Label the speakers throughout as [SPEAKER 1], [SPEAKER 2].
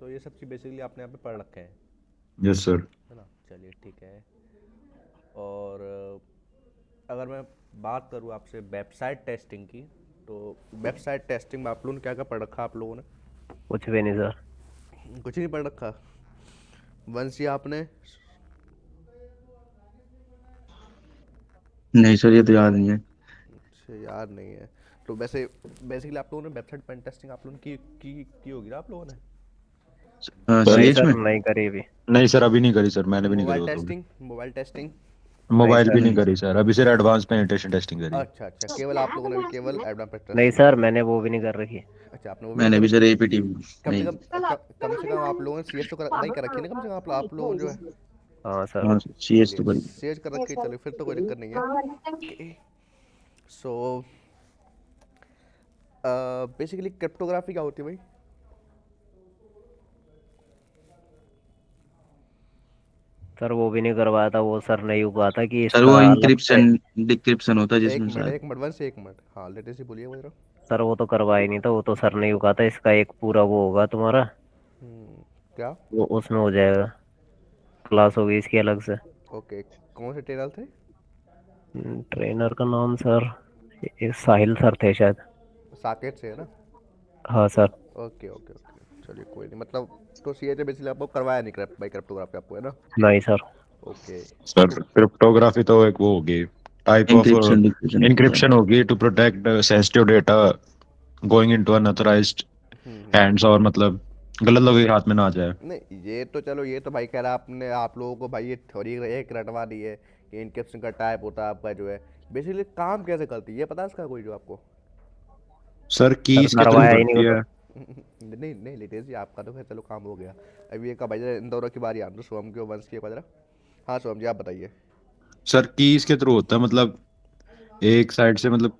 [SPEAKER 1] सो ये सब चीज़ बेसिकली आपने यहाँ पे पढ़ रखे हैं,
[SPEAKER 2] यस सर।
[SPEAKER 1] है ना? चलिए ठीक है। और अगर मैं बात करूँ आपसे वेबसाइट टेस्टिंग की, तो वेबसाइट टेस्टिंग में आप लोगों ने क्या क्या पढ़ रखा आप लोगों ने?
[SPEAKER 3] कुछ भी नहीं सर।
[SPEAKER 1] कुछ नहीं पढ़ रखा। वंश, ये आपने?
[SPEAKER 2] नहीं सर, ये तो याद नहीं है।
[SPEAKER 1] अच्छा, याद नहीं है। तो वैसे बेसिकली आप लोगों ने वेबसाइट पेन टेस्टिंग आप लोगों ने की होगी ना आप लोगों ने?
[SPEAKER 2] सी
[SPEAKER 3] नहीं
[SPEAKER 2] एच
[SPEAKER 3] सर,
[SPEAKER 2] में?
[SPEAKER 3] नहीं करी भी।
[SPEAKER 2] नहीं सर, अभी नहीं करी सर, मैंने भी नहीं करी
[SPEAKER 1] मोबाइल
[SPEAKER 2] वो तो।
[SPEAKER 1] Testing, mobile testing?
[SPEAKER 3] नहीं
[SPEAKER 2] मोबाइल भी
[SPEAKER 3] सर।
[SPEAKER 2] नहीं करी सर, अभी सिर्फ एडवांस पेनिट्रेशन टेस्टिंग करी है।
[SPEAKER 1] अच्छा अच्छा, केवल आप लोगों ने भी केवल एडवांस
[SPEAKER 3] नहीं
[SPEAKER 1] टेस्टिंग
[SPEAKER 3] सर,
[SPEAKER 1] करी है?
[SPEAKER 3] मैंने वो भी नहीं कर रखी।
[SPEAKER 1] अच्छा, आपने वो भी नहीं
[SPEAKER 2] मैंने
[SPEAKER 1] कर
[SPEAKER 2] भी सर
[SPEAKER 1] रखी?
[SPEAKER 2] एपीटी
[SPEAKER 1] कम से
[SPEAKER 2] नहीं।
[SPEAKER 1] कम कम से कम आप लोगों ने सी एस तो नहीं कर रखी है ना, कम से कम आप लोगों ने जो है?
[SPEAKER 3] हाँ सर।
[SPEAKER 2] हाँ सी एच
[SPEAKER 1] चलिए,
[SPEAKER 2] तो करी।
[SPEAKER 1] सी एच कर रखी है, चलिए फिर तो कोई दिक्कत नहीं है। ओके। सो बेसिकली क्रिप्टोग्राफी क्या होती है भाई?
[SPEAKER 3] सर वो भी नहीं करवाया था, वो सर नहीं हुआ था कि
[SPEAKER 2] सर
[SPEAKER 3] इसका
[SPEAKER 2] वो
[SPEAKER 3] अलग से।
[SPEAKER 2] इंक्रिप्शन डिक्रिप्शन होता है जिसमें शायद।
[SPEAKER 1] एक मिनट वंश, एक मिनट, हाँ लेटेस्ट ही बोलिए वो जरा।
[SPEAKER 3] सर वो तो करवाया ही नहीं था, वो तो सर नहीं हुआ था। इसका एक पूरा वो होगा तुम्हारा,
[SPEAKER 1] क्या?
[SPEAKER 3] वो उसमें हो जाएगा। क्लास होगी इसकी अलग से।
[SPEAKER 1] ओके। कौन से ट्रेनर थे?
[SPEAKER 3] ट्रेनर का नाम सर साहिल सर थे शायद।
[SPEAKER 1] साकेत से है ना?
[SPEAKER 3] हाँ सर।
[SPEAKER 1] ओके ओके ओके, चलिए कोई नहीं, मतलब तो सी एच बेसिकली आपको करवाया नहीं भाई क्रिप्टोग्राफी आपको, है ना?
[SPEAKER 3] नहीं सर।
[SPEAKER 1] ओके।
[SPEAKER 2] सर
[SPEAKER 1] तो
[SPEAKER 2] क्रिप्टोग्राफी तो एक वो होगी, टाइप ऑफ
[SPEAKER 4] इंक्रिप्शन डिक्रिप्शन होता है।
[SPEAKER 2] इंक्रिप्शन होगी to protect sensitive data going into unauthorised hands, और मतलब गलत लोगों के हाथ में ना आ जाए।
[SPEAKER 1] नहीं, ये तो चलो, ये तो भाई कह रहा आपने, आप लोगों को भाई ये थ्योरी एक रटवा दी है कि इनकेप्शन का टाइप होता है आपका जो है। बेसिकली काम कैसे करती है ये पता है इसका कोई जो आपको?
[SPEAKER 2] सर
[SPEAKER 3] सर
[SPEAKER 2] कीज के थ्रू
[SPEAKER 3] करवाया ही नहीं
[SPEAKER 2] करती
[SPEAKER 3] वो तो।
[SPEAKER 2] है।
[SPEAKER 1] नहीं नहीं लिटेश जी, आपका तो खैर चलो काम हो गया। अभी एक भाई इन दोनों की बारी आ रही है, सोहम की और वंश की, एक बार जरा। हाँ सोहम जी, आप बताइए।
[SPEAKER 2] सर कीज के थ्रू होता है, मतलब एक साइड से, मतलब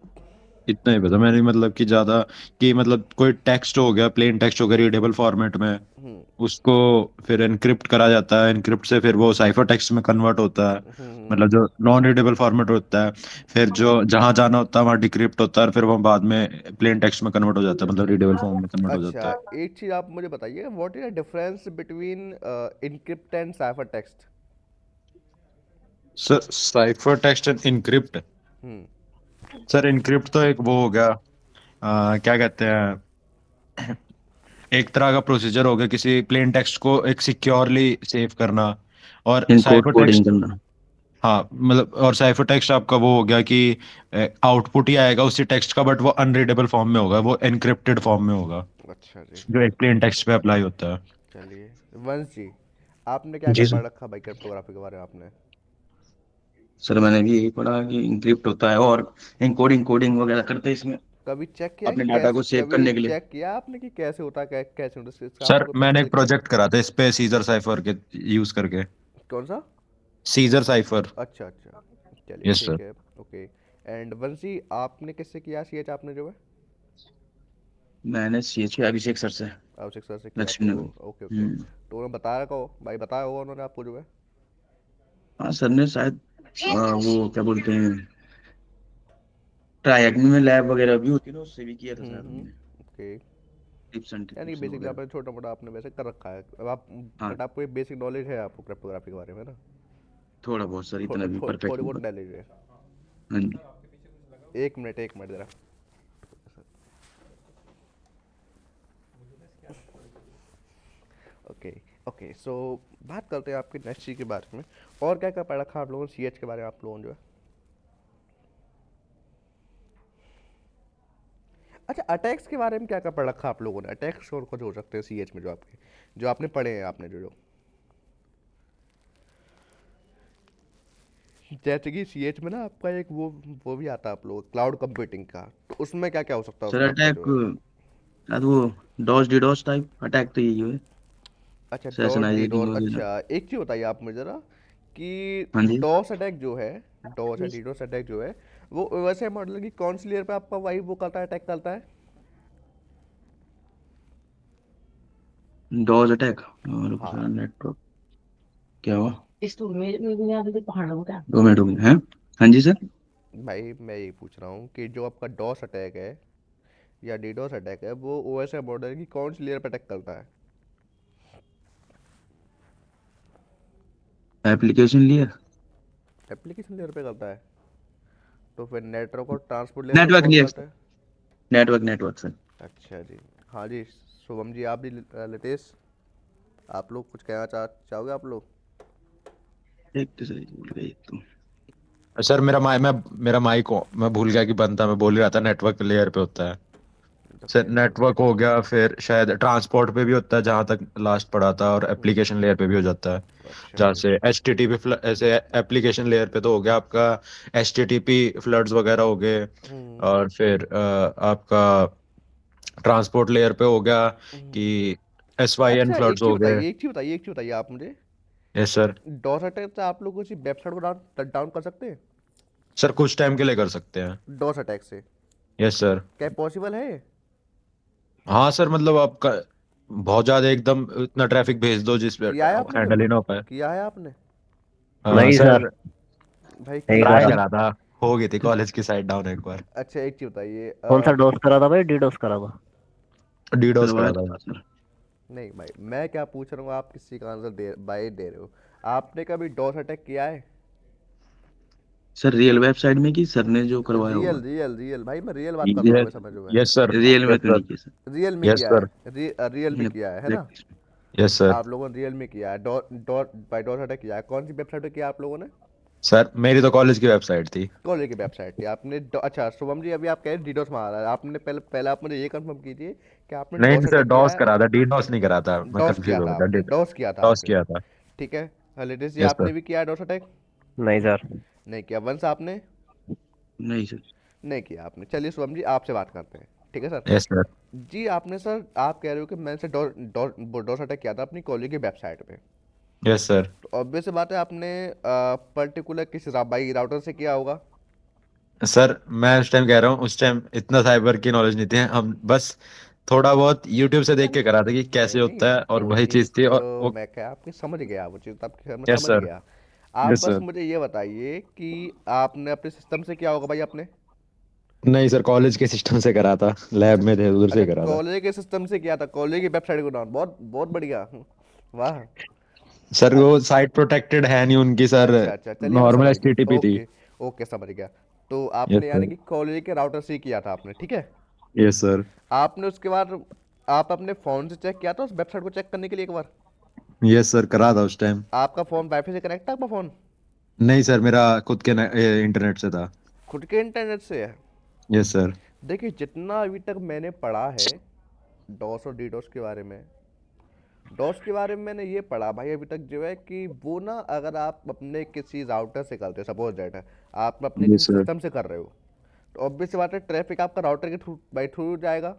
[SPEAKER 2] इतना ही पता मैंने, मतलब कि ज्यादा, कि मतलब कोई टेक्स्ट हो गया, प्लेन टेक्स्ट हो गया रीडेबल फॉर्मेट में, उसको फिर एनक्रिप्ट करा जाता है, एनक्रिप्ट से फिर वो साइफर टेक्स्ट में कन्वर्ट होता है, मतलब जो नॉन रीडेबल फॉर्मेट होता है, फिर जो जहां जाना होता है वहां डिक्रिप्ट होता है, और फिर वो बाद में प्लेन टेक्स्ट में कन्वर्ट हो जाता है, मतलब रीडेबल फॉर्म में कन्वर्ट हो
[SPEAKER 1] अच्छा,
[SPEAKER 2] जाता है।
[SPEAKER 1] एक चीज़ आप मुझे बताइए, what is the difference between encrypt and cipher text?
[SPEAKER 2] Sir cipher text and encrypt,
[SPEAKER 1] hmm.
[SPEAKER 2] Sir encrypt तो एक वो हो गया, क्या कहते हैं, एक तरह का प्रोसीजर हो गया किसी प्लेन टेक्स्ट को एक सिक्योरली सेव करना। और
[SPEAKER 4] इनकोड
[SPEAKER 2] साइफर
[SPEAKER 4] कोडिंग
[SPEAKER 2] टेक्स्ट,
[SPEAKER 4] करना।
[SPEAKER 2] हाँ मतलब, और साइफर टेक्स्ट आपका वो हो गया कि आउटपुट ही आएगा उसी टेक्स्ट का, बट वो अनरीडेबल फॉर्म में होगा, वो एनक्रिप्टेड फॉर्म में होगा,
[SPEAKER 1] अच्छा जी।
[SPEAKER 2] जो एक प्लेन टेक्स्ट पे अप्लाई होता है।
[SPEAKER 1] चलिए वंश जी, आपने क्या क्या
[SPEAKER 4] जी सर।
[SPEAKER 1] पढ़ रखा भाई क्रिप्टोग्राफी के बारे में आपने?
[SPEAKER 4] सर मैंने भी यही पढ़ा कि इंक्रिप्ट होता है और इनकोडिंग कोडिंग वगैरह करते हैं इसमें,
[SPEAKER 1] कभी चेक किया कि
[SPEAKER 4] अपने डाटा
[SPEAKER 1] कैसे,
[SPEAKER 4] को सेव
[SPEAKER 1] कभी
[SPEAKER 4] करने के लिए।
[SPEAKER 1] चेक किया आपने कि कैसे होता है, कैसे होता है इसका
[SPEAKER 2] सर
[SPEAKER 1] आपको कोई
[SPEAKER 2] मैंने एक
[SPEAKER 1] तरीका?
[SPEAKER 2] प्रोजेक्ट करा था इस पे, सीजर साइफर के यूज करके।
[SPEAKER 1] कौन सा?
[SPEAKER 2] Scissor cipher.
[SPEAKER 1] अच्छा अच्छा, चलिए
[SPEAKER 2] यस सर।
[SPEAKER 1] ठीक है। ओके। एंड वंश जी, आपने किससे किया सी एच आपने जो है?
[SPEAKER 4] मैंने सी एच अभिषेक सर से,
[SPEAKER 1] आवश्यक सर से किया
[SPEAKER 4] लक्ष्मी
[SPEAKER 1] तो?
[SPEAKER 4] नगर।
[SPEAKER 1] Okay okay.
[SPEAKER 4] हम्म।
[SPEAKER 1] तो उन्होंने बताया रखा हो भाई, बताया होगा उन्होंने आपको जो है?
[SPEAKER 4] हाँ सर ने शायद वो क्या बोलते हैं, ट्राई में लैब वगैरह भी होती है ना, उससे भी किया था शायद हमने,
[SPEAKER 1] ओके।
[SPEAKER 4] टिप्स एंड
[SPEAKER 1] यानी
[SPEAKER 4] ट्रिक्स
[SPEAKER 1] बेसिकली
[SPEAKER 4] वगैरह।
[SPEAKER 1] आपने छोटा मोटा आपने वैसे कर रखा है अब आप,
[SPEAKER 4] हाँ
[SPEAKER 1] बट आपको एक बेसिक नॉलेज है आपको क्रिप्टोग्राफी के बारे में ना?
[SPEAKER 4] थोड़ा बहुत सर, इतना भी परफेक्ट
[SPEAKER 1] थोड़ी
[SPEAKER 4] नहीं
[SPEAKER 1] बहुत
[SPEAKER 4] पता।
[SPEAKER 1] नॉलेज है।
[SPEAKER 4] हाँ जी।
[SPEAKER 1] एक मिनट ज़रा। Okay okay. सो बात करते हैं आपके नेक्स्ट चीज़ के बारे में। और क्या क्या पढ़ा रखा आप लोगों ने सी एच के बारे में आप लोगों ने जो है? अच्छा, अटैक्स के बारे में क्या क्या पढ़ रखा आप लोगों ने? अटैक्स और कुछ हो सकते हैं सी एच में जो आपके, जो आपने पढ़े हैं आपने जो जो जैसे कि सी एच में ना आपका एक वो भी आता है आप लोग क्लाउड कंप्यूटिंग का, तो उसमें क्या क्या हो सकता है
[SPEAKER 4] सर
[SPEAKER 1] उसमें आपका
[SPEAKER 4] अटैक
[SPEAKER 1] जो है?
[SPEAKER 4] शायद वो डॉस डिडोस टाइप अटैक तो यही है,
[SPEAKER 1] अच्छा, डॉस डी
[SPEAKER 4] सेशनाइजिंग
[SPEAKER 1] डॉस,
[SPEAKER 4] वगैरह।
[SPEAKER 1] अच्छा एक चीज़ बताइए आप मुझे ज़रा कि
[SPEAKER 4] हाँ जी।
[SPEAKER 1] डॉस अटैक जो है, डॉस या डीडोस अटैक जो है, वो वैसे मॉडल की कौन सी लेयर पे आपका वही वो करता है, अटैक करता है?
[SPEAKER 4] डॉज अटैक और
[SPEAKER 1] हाँ।
[SPEAKER 4] दूसरा नेटवर्क, क्या हुआ? दो मिनट हो गए हैं। हाँ जी सर।
[SPEAKER 1] भाई मैं यही पूछ रहा हूँ कि जो आपका डॉस अटैक है या डीडोस अटैक है, वो ओएस मॉडल की कौन सी लेयर पे अटैक करता है?
[SPEAKER 4] एप्लीकेशन लेयर,
[SPEAKER 1] एप्लीकेशन लेयर पे करता है, तो फिर नेटवर्क और ट्रांसपोर्ट लेयर पे
[SPEAKER 4] नेटवर्क
[SPEAKER 1] कौन सा
[SPEAKER 4] लेयर,
[SPEAKER 1] आता है?
[SPEAKER 4] Network sir.
[SPEAKER 1] अच्छा जी। हाँ जी, शुभम जी, आप भी लितेश, आप लोग कुछ कहना चाहोगे आप लोग?
[SPEAKER 4] एक तो सही भूल गई तो।
[SPEAKER 2] सर मेरा माइक मैं भूल गया कि बनता, मैं बोल ही रहा था नेटवर्क लेयर पे होता है।
[SPEAKER 1] तो
[SPEAKER 2] सर
[SPEAKER 1] फिर
[SPEAKER 2] नेटवर्क हो गया, फिर शायद ट्रांसपोर्ट पे भी होता है जहां तक लास्ट पढ़ा था, और
[SPEAKER 1] हम्म,
[SPEAKER 2] एप्लीकेशन लेयर पे भी हो जाता है।
[SPEAKER 1] अच्छा
[SPEAKER 2] जहाँ
[SPEAKER 1] जी।
[SPEAKER 2] से एच टी टी पी ऐसे एप्लीकेशन लेयर पे तो हो गया आपका H T T P floods वगैरह हो गए।
[SPEAKER 1] हम्म
[SPEAKER 2] और फिर आपका ट्रांसपोर्ट लेयर पे हो गया
[SPEAKER 1] हम्म।
[SPEAKER 2] कि एस वाई एन
[SPEAKER 1] अच्छा,
[SPEAKER 2] फ्लड्स हो गए।
[SPEAKER 1] एक चीज बताइए आप मुझे,
[SPEAKER 2] यस सर।
[SPEAKER 1] डॉस अटैक से आप लोग किसी वेबसाइट को डाउन डाउन कर सकते हैं?
[SPEAKER 2] सर कुछ टाइम के लिए कर सकते हैं।
[SPEAKER 1] डॉस अटैक से
[SPEAKER 2] यस सर।
[SPEAKER 1] क्या पॉसिबल है?
[SPEAKER 2] हाँ सर, मतलब आपका बहुत ज्यादा एकदम इतना ट्रैफिक भेज दो जिस पे
[SPEAKER 1] किया है आपने
[SPEAKER 2] हैंडल
[SPEAKER 1] कभी?
[SPEAKER 2] ही ना हो पाए।
[SPEAKER 1] किया है आपने?
[SPEAKER 3] नहीं सर,
[SPEAKER 2] सर
[SPEAKER 1] भाई
[SPEAKER 3] नहीं
[SPEAKER 1] किया
[SPEAKER 2] ट्राई
[SPEAKER 1] है?
[SPEAKER 3] करा।
[SPEAKER 2] करा था, हो गई थी कॉलेज की साइड डाउन एक बार।
[SPEAKER 1] अच्छा, एक चीज बताइए,
[SPEAKER 3] कौन सा डोज करा था भाई, डीडोस करा था?
[SPEAKER 2] डीडोस
[SPEAKER 4] करवाया
[SPEAKER 2] करा था।
[SPEAKER 4] तो था सर।
[SPEAKER 1] नहीं भाई, मैं क्या पूछ रहा हूँ, आप किसी का आंसर दे रहे हो। आपने कभी डॉस अटैक किया है?
[SPEAKER 4] सर रियल वेबसाइट में कि सर ने जो करवाया होगा?
[SPEAKER 1] रियल भाई, मैं रियल बात कर रहा हूँ,
[SPEAKER 2] यस।
[SPEAKER 1] भाई समझो मैं।
[SPEAKER 2] Yes sir.
[SPEAKER 4] रियल में
[SPEAKER 2] यस
[SPEAKER 4] तो
[SPEAKER 2] सर।
[SPEAKER 4] नहीं किया सर।
[SPEAKER 1] रियल में
[SPEAKER 2] यस
[SPEAKER 1] किया
[SPEAKER 2] सर।
[SPEAKER 1] है, रियल में किया है ना?
[SPEAKER 2] Yes sir.
[SPEAKER 1] आप लोगों ने रियल में किया है, dot dot by dot attack किया है, कौन सी वेबसाइट पे किया आप लोगों ने?
[SPEAKER 2] सर मेरी तो कॉलेज की वेबसाइट थी।
[SPEAKER 1] कॉलेज की वेबसाइट थी आपने अच्छा शुभम जी, अभी आप कह रहे डीडोस मारा है आपने, पहले पहले आप मुझे ये कंफर्म कीजिए कि आपने
[SPEAKER 2] नहीं
[SPEAKER 1] डॉस
[SPEAKER 2] सर,
[SPEAKER 1] अटैक किया
[SPEAKER 2] डॉस
[SPEAKER 1] है?
[SPEAKER 2] करा था, डीडोस नहीं करा था, मैं
[SPEAKER 1] डॉस
[SPEAKER 2] कंफ्यूज
[SPEAKER 1] किया
[SPEAKER 2] हो
[SPEAKER 1] था
[SPEAKER 2] गया
[SPEAKER 1] आपने,
[SPEAKER 2] था।
[SPEAKER 1] डॉस किया था
[SPEAKER 2] डॉस
[SPEAKER 1] आपने?
[SPEAKER 2] किया था।
[SPEAKER 1] ठीक है। ललितेश जी,
[SPEAKER 2] यस
[SPEAKER 1] आपने
[SPEAKER 2] सर।
[SPEAKER 1] भी किया है डॉस अटैक?
[SPEAKER 3] नहीं सर।
[SPEAKER 1] नहीं किया। वंश आपने?
[SPEAKER 4] नहीं सर।
[SPEAKER 1] नहीं किया आपने। चलिए शुभम जी, आपसे बात करते हैं, ठीक है सर।
[SPEAKER 2] Yes sir.
[SPEAKER 1] जी, आपने सर, आप कह रहे हो कि मैंने से डॉस अटैक किया था अपनी कॉलेज की वेबसाइट पे,
[SPEAKER 2] यस सर।
[SPEAKER 1] तो ऑब्वियस सी बात है आपने पर्टिकुलर किसी बाई राउटर से किया होगा।
[SPEAKER 2] सर मैं उस टाइम कह रहा हूँ, उस टाइम इतना साइबर की नॉलेज नहीं थी, हम बस थोड़ा बहुत यूट्यूब से देख के करा था कि
[SPEAKER 1] नहीं
[SPEAKER 2] कैसे
[SPEAKER 1] नहीं,
[SPEAKER 2] होता है, और
[SPEAKER 1] वो
[SPEAKER 2] वही चीज़
[SPEAKER 1] चीज़
[SPEAKER 2] थी और
[SPEAKER 1] तो
[SPEAKER 2] वो।
[SPEAKER 1] मैं क्या आपकी समझ गया, वो चीज़ तो आपकी मैं
[SPEAKER 2] यस
[SPEAKER 1] समझ
[SPEAKER 2] सर।
[SPEAKER 1] गया। आप
[SPEAKER 2] यस
[SPEAKER 1] बस
[SPEAKER 2] सर।
[SPEAKER 1] मुझे ये बताइए कि आपने अपने सिस्टम से किया होगा भाई आपने?
[SPEAKER 2] नहीं सर, कॉलेज के सिस्टम से करा था,
[SPEAKER 1] अच्छा
[SPEAKER 2] लैब में थे उधर
[SPEAKER 1] अच्छा,
[SPEAKER 2] से करा था।
[SPEAKER 1] कॉलेज के सिस्टम से किया था, कॉलेज की वेबसाइट को डाउन, बहुत बहुत बढ़िया। वाह।
[SPEAKER 2] सर वो साइट प्रोटेक्टेड है नहीं उनकी सर,
[SPEAKER 1] अच्छा चलिए, मैं
[SPEAKER 2] नॉर्मल
[SPEAKER 1] समझ गया,
[SPEAKER 2] एचटीटीपी थी।
[SPEAKER 1] ओके ओके, समझ गया। तो
[SPEAKER 2] यस
[SPEAKER 1] आपने यानी
[SPEAKER 2] सर।
[SPEAKER 1] कि कॉलेज के राउटर से ही किया था आपने, ठीक है।
[SPEAKER 2] Yes sir.
[SPEAKER 1] आपने उसके बाद आप अपने फ़ोन से चेक किया था उस वेबसाइट को चेक करने के लिए एक बार?
[SPEAKER 2] यस सर, करा था उस टाइम।
[SPEAKER 1] आपका फ़ोन वाईफाई से कनेक्ट था, आपका फ़ोन
[SPEAKER 2] नहीं सर, मेरा खुद के इंटरनेट से था।
[SPEAKER 1] खुद के इंटरनेट से है?
[SPEAKER 2] Yes sir.
[SPEAKER 1] देखिए, जितना अभी तक मैंने पढ़ा है डॉस और डीडोस के बारे में, डॉस के बारे में मैंने ये पढ़ा भाई अभी तक जो है कि वो ना, अगर आप अपने किसी राउटर से करते हो, सपोज दैट है आप अपने किसी
[SPEAKER 2] यस सर।
[SPEAKER 1] सिस्टम से कर रहे हो, तो ऑब्वियस सी बात है ट्रैफिक आपका राउटर के थ्रू बाई थ्रू जाएगा,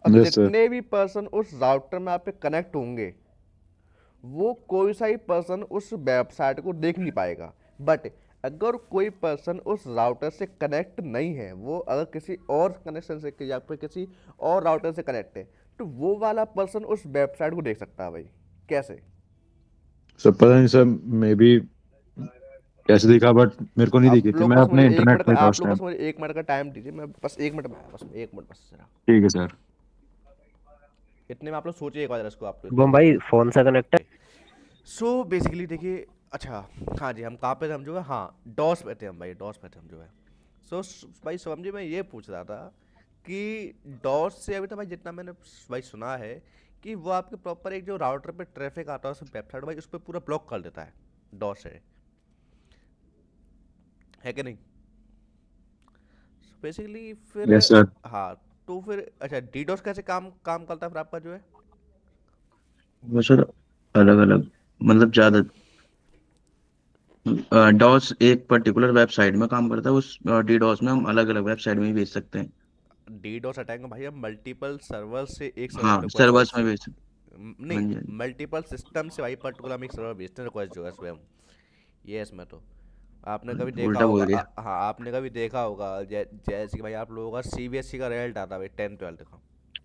[SPEAKER 1] और
[SPEAKER 2] यस सर।
[SPEAKER 1] जितने भी पर्सन उस राउटर में आप पे कनेक्ट होंगे, वो कोई सा ही पर्सन उस वेबसाइट को देख नहीं पाएगा। बट अगर कोई पर्सन उस राउटर से कनेक्ट नहीं है, वो अगर किसी और कनेक्शन से या फिर किसी और राउटर से कनेक्ट है, तो वो वाला पर्सन उस वेबसाइट को देख सकता है भाई। कैसे?
[SPEAKER 2] सर पता नहीं सर, मे बी कैसे दिखा, बट मेरे को नहीं दिखी
[SPEAKER 1] आप
[SPEAKER 2] थी,
[SPEAKER 1] लोग
[SPEAKER 2] मैं
[SPEAKER 1] बस
[SPEAKER 2] अपने
[SPEAKER 1] मुझे एक
[SPEAKER 2] इंटरनेट
[SPEAKER 1] मिनट
[SPEAKER 2] पे
[SPEAKER 1] का
[SPEAKER 2] था
[SPEAKER 1] आप
[SPEAKER 2] उस
[SPEAKER 1] लोग
[SPEAKER 2] टाइम।
[SPEAKER 1] बस मुझे एक मिनट का टाइम दीजिए, मैं बस एक मिनट में आया, बस एक मिनट बस जरा।
[SPEAKER 2] ठीक है सर।
[SPEAKER 1] इतने में आप लोग सोचिए एक बार इसको, आप लोग इतने
[SPEAKER 3] शुभम
[SPEAKER 1] में।
[SPEAKER 3] भाई फोन से कनेक्ट है?
[SPEAKER 1] सो बेसिकली देखिए, अच्छा, हाँ जी, हम कहाँ पे थे हम जो है, हाँ डॉस पे थे हम भाई, डॉस पे थे हम जो है। सो भाई शुभम जी, मैं ये पूछ रहा था कि डॉस से अभी तक भाई जितना मैंने भाई सुना है कि वो आपके प्रॉपर एक जो राउटर पे ट्रैफिक आता है उस वेबसाइट भाई, उस पर पूरा ब्लॉक कर देता है डॉस है कि नहीं? बेसिकली फिर,
[SPEAKER 2] यस सर।
[SPEAKER 1] हाँ, तो फिर अच्छा डीडोस कैसे काम काम करता है फिर आपका जो है?
[SPEAKER 4] वो सर अलग अलग, मतलब ज्यादा डॉस एक पर्टिकुलर वेबसाइट में काम करता है, उस डीडॉस में हम अलग अलग वेबसाइट में भी भेज सकते हैं।
[SPEAKER 1] डीडोस अटैक में भाई हम मल्टीपल सर्वर से एक सर्वर
[SPEAKER 4] हाँ
[SPEAKER 1] पे रिक्वेस्ट भेज
[SPEAKER 4] सर्वर्स में
[SPEAKER 1] सकते,
[SPEAKER 4] भेज सकते। हाँ
[SPEAKER 1] नहीं,
[SPEAKER 4] जी हाँ जी।
[SPEAKER 1] मल्टीपल सिस्टम से भाई पर्टिकुलर हम एक सर्वर भेजते हैं रिक्वेस्ट जो है स्वयं। ये इसमें तो आपने कभी देखा
[SPEAKER 4] उल्टा
[SPEAKER 1] होगा,
[SPEAKER 4] बोल गया।
[SPEAKER 1] हाँ आपने कभी देखा होगा, जैसे कि भाई आप लोगों का सीबीएसई का रिजल्ट आता है भाई 10th 12th का,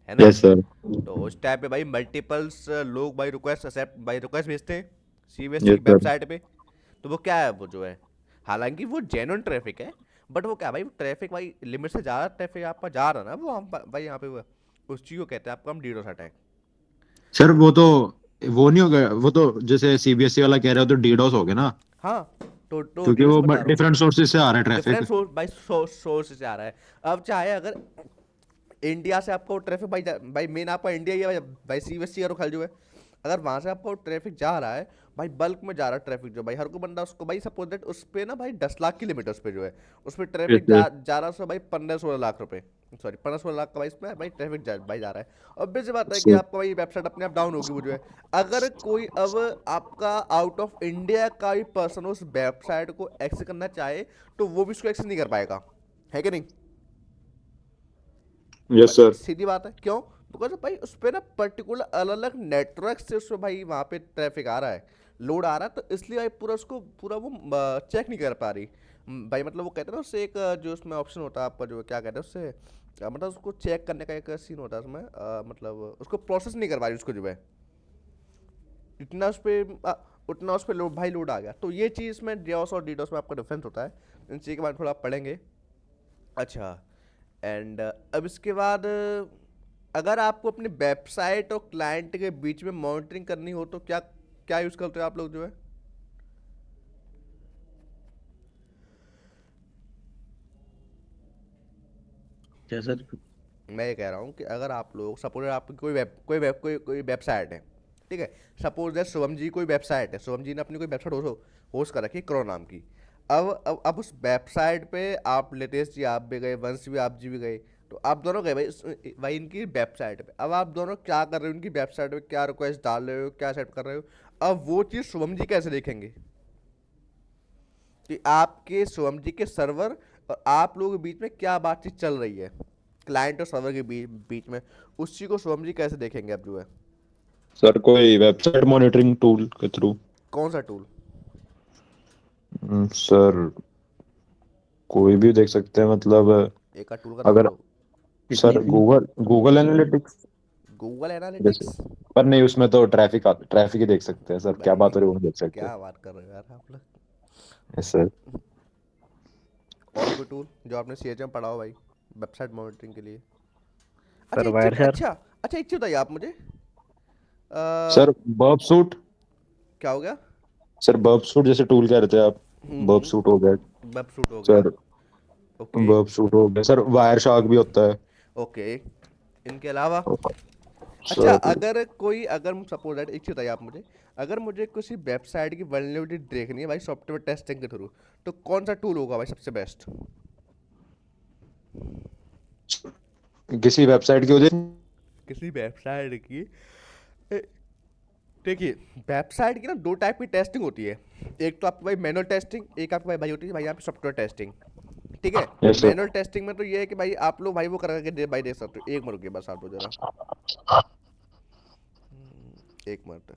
[SPEAKER 1] है ना?
[SPEAKER 2] Yes sir.
[SPEAKER 1] तो उस टाइम पे भाई मल्टीपल्स लोग भाई रिक्वेस्ट एक्सेप्ट भाई रिक्वेस्ट भेजते हैं सीबीएसई
[SPEAKER 2] यस
[SPEAKER 1] की
[SPEAKER 2] सर।
[SPEAKER 1] वेबसाइट पे। तो वो क्या है, वो जो है, हालांकि वो जेन्युइन ट्रैफिक है, बट वो क्या भाई, ट्रैफिक भाई लिमिट से ज़्यादा ट्रैफिक आपका जा रहा है ना, वो हम भाई यहाँ पे वो उस चीज़ को कहते हैं आपका हम डीडोस अटैक।
[SPEAKER 2] सर वो तो वो नहीं होगा, वो तो जैसे सीबीएसई वाला कह रहे हो तो डीडोस हो गया ना,
[SPEAKER 1] हाँ, तो
[SPEAKER 2] क्योंकि
[SPEAKER 1] डीडोस
[SPEAKER 2] वो
[SPEAKER 1] बता रहा हूँ।
[SPEAKER 2] डिफरेंट सोर्सेज से आ रहा है ट्रैफिक।
[SPEAKER 1] डिफरेंट सोर्स भाई, सोर्स से आ रहा है। अब चाहे अगर इंडिया से आपको ट्रैफिक भाई भाई मेन आपका इंडिया ही है भाई, भाई सीबीएसई का खल जो है, अगर वहां से आपको ट्रैफिक जा रहा है भाई, बल्क में जा रहा है ट्रैफिक, जो भाई हर कोई बंदा उसको भाई सपोज दैट उस पे ना भाई 10 लाख की लिमिट है उस पे जो है, उस पे ट्रैफिक
[SPEAKER 2] जैसे
[SPEAKER 1] जा रहा है भाई 15-16 लाख रुपए, सॉरी 15-16 लाख का भाई इसमें भाई ट्रैफिक भाई जा रहा है। और बेसिक बात है कि आपका भाई वेबसाइट अपने आप डाउन होगी वो जो है। अगर कोई अब आपका आउट ऑफ इंडिया का भी पर्सन उस वेबसाइट को एक्सेस करना चाहे तो वो भी उसको एक्सेस नहीं कर पाएगा, है कि नहीं?
[SPEAKER 2] Yes sir.
[SPEAKER 1] सीधी बात है, क्यों? बिकॉज भाई उस पर ना पर्टिकुलर अलग अलग नेटवर्क से उसमें भाई वहाँ पे ट्रैफिक आ रहा है, लोड आ रहा है, तो इसलिए भाई पूरा उसको पूरा वो चेक नहीं कर पा रही। भाई मतलब वो कहते हैं ना उससे एक जो उसमें ऑप्शन होता है आपका, जो क्या कहते हैं उससे, मतलब उसको चेक करने का एक सीन होता है उसमें, मतलब उसको प्रोसेस नहीं कर पा रही उसको जो है, इतना उस पर उतना उस पर लोड भाई लोड आ गया। तो ये चीज़ में डियोस और डीडोस में आपका डिफरेंस होता है, इन चीज़ के बारे में थोड़ा आप पढ़ेंगे। अच्छा, एंड अब इसके बाद अगर आपको अपनी वेबसाइट और क्लाइंट के बीच में मॉनिटरिंग करनी हो तो क्या क्या यूज़ करते हो आप लोग जो है?
[SPEAKER 4] क्या सर?
[SPEAKER 1] मैं ये कह रहा हूँ कि अगर आप लोग सपोज आपकी कोई वेबसाइट है, ठीक है, सपोज दैट शुभम जी कोई वेबसाइट है, शुभम जी ने अपनी कोई वेबसाइट होस्ट कर रखी है करो नाम की। अब उस वेबसाइट पे आप लेटेस्ट जी आप भी गए, वंश भी आप जी भी गए, तो आप दोनों गए भाई भाई इनकी वेबसाइट पे, अब आप दोनों क्या कर रहे हो, उनकी वेबसाइट पे क्या रिक्वेस्ट डाल रहे हो, क्या सेट कर रहे हो, अब वो चीज़ शुभम जी कैसे देखेंगे कि आपके शुभम जी के सर्वर और आप लोगों के बीच में क्या बातचीत चल रही है, क्लाइंट और सर्वर के बीच में, उस चीज़ को शुभम जी कैसे देखेंगे अब जो है?
[SPEAKER 2] सर कोई वेबसाइट मॉनिटरिंग टूल के थ्रू।
[SPEAKER 1] कौन सा टूल?
[SPEAKER 2] सर कोई भी देख सकते हैं, मतलब
[SPEAKER 1] एक टूल का नाम
[SPEAKER 2] अगर
[SPEAKER 1] लो।
[SPEAKER 4] किसी
[SPEAKER 2] सर
[SPEAKER 4] भी।
[SPEAKER 2] गूगल गूगल एनालिटिक्स
[SPEAKER 1] गूगल
[SPEAKER 2] जैसे,
[SPEAKER 1] एनालिटिक्स?
[SPEAKER 2] पर नहीं उसमें तो ट्रैफिक ही देख सकते हैं सर, क्या
[SPEAKER 1] भाई
[SPEAKER 2] बात हो रही है वो नहीं देख सकते।
[SPEAKER 1] क्या बात कर रहे हो यार आप लोग?
[SPEAKER 2] Yes sir.
[SPEAKER 1] और कोई टूल जो आपने सीएच में पढ़ा हो भाई वेबसाइट मॉनिटरिंग के लिए? अच्छा
[SPEAKER 3] सर
[SPEAKER 1] एक चीज,
[SPEAKER 3] वायर सर।
[SPEAKER 1] अच्छा एक चीज बताइए आप मुझे,
[SPEAKER 2] सर बर्ब सूट।
[SPEAKER 1] क्या हो गया?
[SPEAKER 2] सर बर्ब सूट जैसे टूल कह रहे थे आप, बर्ब सूट हो गया
[SPEAKER 1] वेब सूट हो गया।
[SPEAKER 2] सर।
[SPEAKER 1] ओके।
[SPEAKER 2] बर्ब सूट हो गया सर, वायर शार्क भी होता है
[SPEAKER 1] ओके, इनके अलावा? अच्छा,
[SPEAKER 2] सर।
[SPEAKER 1] अगर सपोज दैट एक चीज बताइए आप मुझे, अगर मुझे किसी वेबसाइट की वल्नरेबिलिटी देखनी है भाई सॉफ्टवेयर टेस्टिंग के थ्रू, तो कौन सा टूल होगा भाई सबसे बेस्ट?
[SPEAKER 2] किसी वेबसाइट की वजह
[SPEAKER 1] किसी वेबसाइट की ए, देखिए, वेबसाइट की ना दो टाइप की टेस्टिंग होती है, एक तो आपकी भाई मैनुअल टेस्टिंग, एक आपकी भाई होती है भाई यहाँ पे सॉफ्टवेयर टेस्टिंग, ठीक है?
[SPEAKER 2] Yes sir.
[SPEAKER 1] मैनुअल टेस्टिंग में तो ये है कि भाई आप लोग भाई वो करके भाई देख सकते हो, एक मिनट रुकिए बस आप लोग जरा, एक मिनट।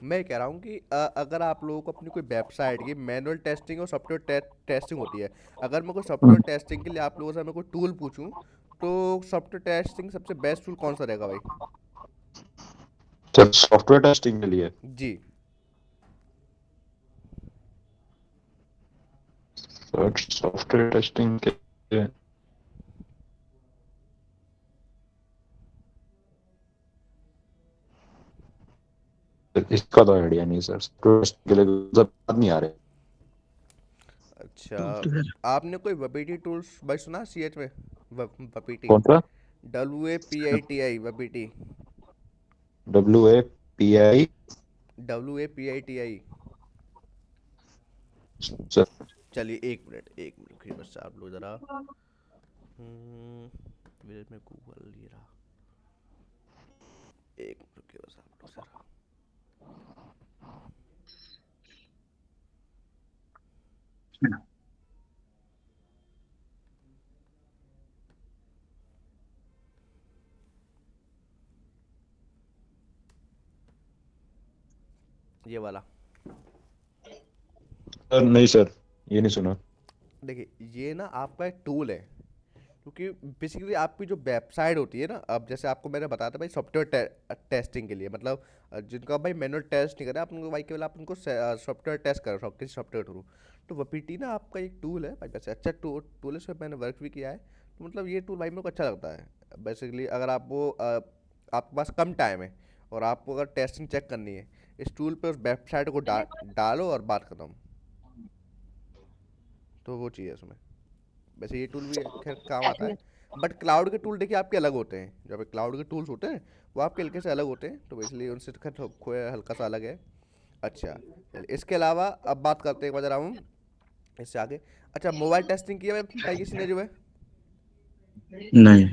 [SPEAKER 1] मैं कह रहा हूँ कि अगर आप लोगों को अपनी कोई वेबसाइट की मैनुअल टेस्टिंग और सॉफ्टवेयर टेस्टिंग होती है, अगर मैं कोई सॉफ्टवेयर टेस्टिंग के लिए आप लोगों से मैं कोई टूल पूछूं, तो सॉफ्टवेयर टेस्टिंग सबसे बेस्ट टूल कौन सा रहेगा भाई?
[SPEAKER 2] सर सॉफ्टवेयर टेस्टिंग के लिए
[SPEAKER 1] जी।
[SPEAKER 2] सर सॉफ्टवेयर टेस्टिंग के लिए इसका तो आइडिया नहीं सर, सॉफ्टवेयर टेस्टिंग के लिए मतलब याद नहीं आ रहे।
[SPEAKER 1] अच्छा,
[SPEAKER 4] टूल तो सर।
[SPEAKER 1] आपने कोई वपीटी टूल्स भाई सुना सी एच में? वपीटी,
[SPEAKER 2] कौन सा?
[SPEAKER 1] WAPITI वपीटी,
[SPEAKER 2] WAPI
[SPEAKER 1] WAPITI।
[SPEAKER 2] सर।
[SPEAKER 1] चलिए एक मिनट रुकिए बस आप लोग ज़रा, मेरे में गूगल ये रहा, एक मिनट रुकिए बस आप लोग ज़रा। ये वाला।
[SPEAKER 2] सर नहीं सर, ये नहीं सुना।
[SPEAKER 1] देखिए ये ना आपका एक टूल है, क्योंकि बेसिकली आपकी जो वेबसाइट होती है ना, अब जैसे आपको मैंने बताया था भाई सॉफ्टवेयर टेस्टिंग के लिए, मतलब जिनका भाई मैनुअल टेस्ट नहीं करा आप उनको, भाई केवल आप उनको सॉफ्टवेयर टेस्ट कर रहे हो किसी सॉफ्टवेयर थ्रू, तो वपीटी ना आपका एक टूल है भाई, वैसे अच्छा टूल है, इस पर मैंने वर्क भी किया है, तो मतलब ये टूल भाई मेरे को अच्छा लगता है। बेसिकली अगर आप वो आपके पास कम टाइम है और आपको अगर टेस्टिंग चेक करनी है, इस टूल पे उस वेबसाइट को डालो और बात खत्म, तो वो चीज़ है उसमें। वैसे ये टूल भी खैर काम आता है, बट क्लाउड के टूल देखिए आपके अलग होते हैं, जब क्लाउड के टूल्स होते हैं वो आपके हल्के से अलग होते हैं, तो इसलिए उनसे तो खैर हल्का सा अलग है। अच्छा चलिए, इसके अलावा अब बात करते हैं एक बार जरा हम इससे आगे। अच्छा, मोबाइल टेस्टिंग किया है भाई किसी ने जो है?
[SPEAKER 4] नहीं।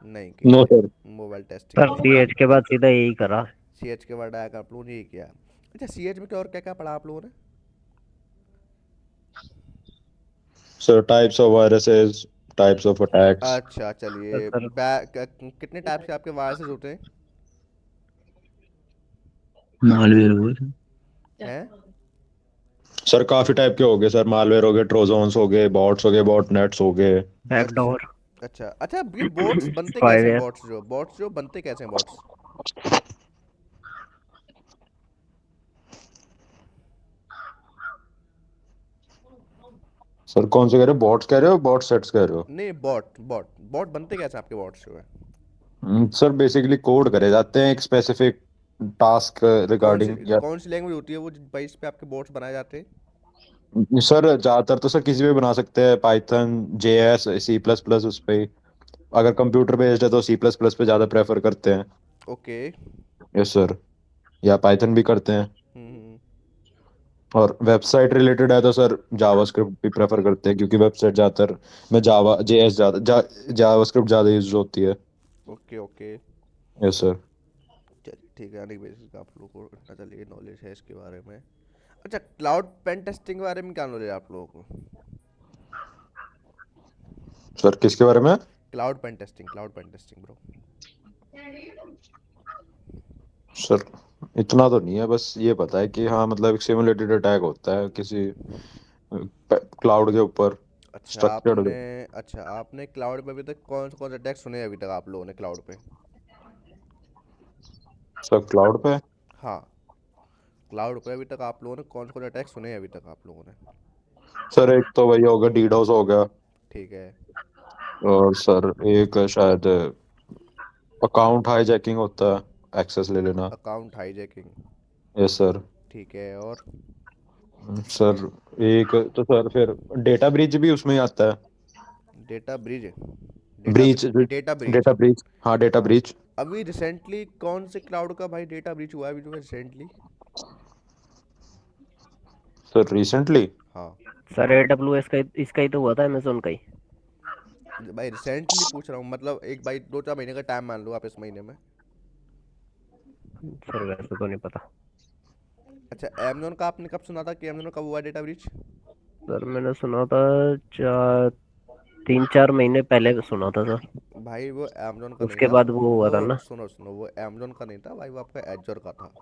[SPEAKER 1] नहीं की
[SPEAKER 2] नो
[SPEAKER 1] भाई,
[SPEAKER 2] सर।
[SPEAKER 1] मोबाइल टेस्टिंग
[SPEAKER 3] सर
[SPEAKER 1] नहीं
[SPEAKER 3] सी
[SPEAKER 1] की।
[SPEAKER 3] एच के बाद सीधा यही करा।
[SPEAKER 1] सी एच के बाद आया आप लोगों ने ये किया। अच्छा सी एच में क्या और क्या क्या पढ़ा आप लोगों ने?
[SPEAKER 2] Sir types of viruses, types of attacks.
[SPEAKER 1] अच्छा
[SPEAKER 3] तो
[SPEAKER 1] चलिए,
[SPEAKER 3] सर
[SPEAKER 1] कितने टाइप्स के आपके वायरसेस होते हैं?
[SPEAKER 4] मालवेयर हुआ था।
[SPEAKER 1] हैं?
[SPEAKER 2] सर काफी टाइप के हो गए सर, मालवेयर हो गए, ट्रोजन्स हो गए, बॉट्स हो गए, बॉट नेट्स हो गए।
[SPEAKER 1] अच्छा
[SPEAKER 3] बैकडोर,
[SPEAKER 1] अच्छा अच्छा, ये बोट्स बनते कैसे हैं?
[SPEAKER 3] स्पाईवेयर।
[SPEAKER 1] बोट्स जो बनते कैसे हैं बोट्स?
[SPEAKER 2] सर कौन से कह रहे हो, बॉट्स कह रहे हो, बॉट सेट्स कह रहे हो?
[SPEAKER 1] नहीं, बॉट बॉट बॉट बनते कैसे हैं आपके बॉट्स जो है?
[SPEAKER 2] सर बेसिकली कोड करे जाते हैं एक स्पेसिफिक टास्क रिगार्डिंग या।
[SPEAKER 1] कौन सी लैंग्वेज होती है वो जिस बेस पे आपके बॉट्स बनाए जाते हैं?
[SPEAKER 2] सर ज्यादातर तो सर किसी भी बना सकते हैं, Python, JS, C plus plus उस पे। अगर कंप्यूटर बेस्ड है तो सी प्लस प्लस पे ज्यादा प्रेफर करते हैं।
[SPEAKER 1] ओके।
[SPEAKER 2] Yes sir. या पाइथन भी करते हैं।
[SPEAKER 1] हम्म।
[SPEAKER 2] और वेबसाइट रिलेटेड है तो सर जावास्क्रिप्ट भी प्रेफर करते हैं, क्योंकि वेबसाइट ज्यादातर में जावा जेएस जावास्क्रिप्ट ज्यादा यूज होती है।
[SPEAKER 1] Okay okay.
[SPEAKER 2] Yes sir.
[SPEAKER 1] चलिए ठीक है, यानी बेसिस का आप लोगों को इतना चलिए नॉलेज है इसके बारे में। अच्छा, क्लाउड पेन टेस्टिंग के बारे में क्या नॉलेज है आप लोगों को?
[SPEAKER 2] सर किसके बारे में?
[SPEAKER 1] Cloud pen testing bro.
[SPEAKER 2] Sir इतना तो नहीं है, बस ये पता है कि हाँ मतलब एक सिमुलेटेड अटैक होता है किसी क्लाउड के ऊपर,
[SPEAKER 1] अच्छा
[SPEAKER 2] स्ट्रक्चर्ड।
[SPEAKER 1] आपने क्लाउड पे अभी तक कौन से अटैक सुने हैं अभी तक आप लोगों ने क्लाउड पे?
[SPEAKER 2] सर क्लाउड पे?
[SPEAKER 1] हाँ, क्लाउड पे अभी तक आप लोगों ने कौन से अटैक सुने हैं अभी तक आप लोगों ने?
[SPEAKER 2] सर एक तो वही होगा, डीडोस हो गया।
[SPEAKER 1] ठीक है।
[SPEAKER 2] और सर एक शायद अकाउंट हाईजैकिंग होता है, एक्सेस ले लेना।
[SPEAKER 1] Account hijacking.
[SPEAKER 2] Yes sir.
[SPEAKER 1] ठीक है, और?
[SPEAKER 2] सर एक तो सर फिर डेटा ब्रीच भी उसमें ही आता है।
[SPEAKER 1] Data breeze. Data
[SPEAKER 2] breach.
[SPEAKER 1] Data breach.
[SPEAKER 2] Data breach, हाँ डेटा ब्रीच।
[SPEAKER 1] अभी रिसेंटली कौन से क्लाउड का भाई डेटा ब्रीच हुआ है अभी जो है रिसेंटली?
[SPEAKER 2] Sir recently?
[SPEAKER 1] हाँ
[SPEAKER 3] सर AWS का इसका ही तो हुआ था, अमेजोन का ही।
[SPEAKER 1] भाई, रिसेंटली पूछ रहा हूँ, मतलब एक भाई 2-4 महीने का टाइम मान लो आप इस महीने में।
[SPEAKER 3] सर वैसे तो नहीं पता।
[SPEAKER 1] अच्छा, अमेजोन का आपने कब सुना था कि अमेजोन का हुआ डेटा ब्रीच?
[SPEAKER 3] सर मैंने सुना था 3-4 महीने पहले सुना था सर।
[SPEAKER 1] भाई वो अमेजोन का नहीं
[SPEAKER 3] उसके
[SPEAKER 1] था।
[SPEAKER 3] बाद वो हुआ
[SPEAKER 1] वो
[SPEAKER 3] था ना।
[SPEAKER 1] सुनो सुनो, वो अमेजोन का नहीं था भाई, वो आपका एजर का था।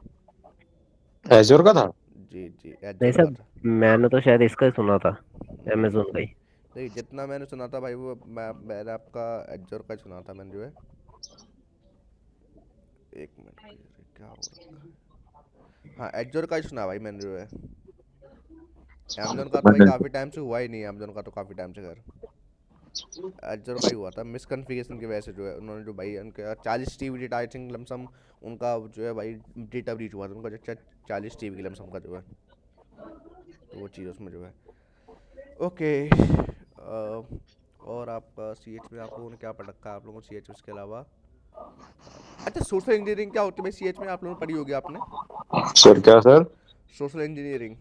[SPEAKER 2] एज्योर का था?
[SPEAKER 1] जी जी,
[SPEAKER 3] नहीं
[SPEAKER 1] एजर
[SPEAKER 3] सर,
[SPEAKER 1] का था।
[SPEAKER 3] मैंने तो शायद इसका ही सुना था,
[SPEAKER 1] नहीं
[SPEAKER 3] अमेजोन का ही।
[SPEAKER 1] नहीं, जितना मैंने सुना था भाई वो मैंने आपका एजर का ही सुना था मैंने जो है। एक मिनट की, अरे क्या हो रखा है। हाँ, एजर का ही सुना भाई मैंने जो है। अमेजोन का तो भाई
[SPEAKER 4] मैंने
[SPEAKER 1] काफ़ी टाइम से हुआ ही नहीं है, अमेजोन का तो काफ़ी टाइम से खैर। एजर का ही हुआ था, मिसकन्फिगरेशन की वजह से जो है उन्होंने जो भाई उनके 40 TB data I think lump sum, उनका जो है भाई डेटा ब्रीच हुआ था उनका, जो 40 TB की लमसम का जो है, तो वो चीज़ उसमें जो है। ओके। और आपका सी एच में आप लोगों ने क्या पढ़ रखा है आप लोगों को सी एच उसके अलावा? अच्छा, सोशल इंजीनियरिंग क्या होती है भाई सी एच में आप लोगों ने पढ़ी होगी आपने?
[SPEAKER 2] सर क्या sir?
[SPEAKER 1] Social engineering.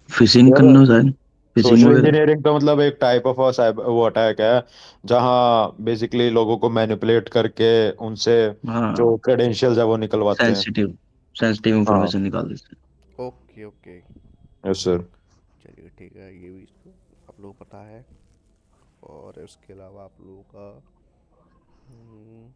[SPEAKER 4] Fishing
[SPEAKER 2] sir
[SPEAKER 4] करना शायद, फिशिंग
[SPEAKER 2] सोशल
[SPEAKER 4] वगैरह।
[SPEAKER 2] इंजीनियरिंग तो मतलब एक टाइप ऑफ वो अटैक है, जहाँ बेसिकली लोगों को मैनिपुलेट करके उनसे
[SPEAKER 4] हाँ,
[SPEAKER 2] जो क्रेडेंशियल्स है वो निकलवाते हैं।
[SPEAKER 4] सेंसिटिव सेंसिटिव
[SPEAKER 2] हाँ।
[SPEAKER 4] इंफॉर्मेशन निकाल देते हैं।
[SPEAKER 1] Okay okay.
[SPEAKER 2] Yes sir.
[SPEAKER 1] चलिए ठीक है, ये भी इसको आप लोगों को पता है। और इसके अलावा आप लोगों का हम्म,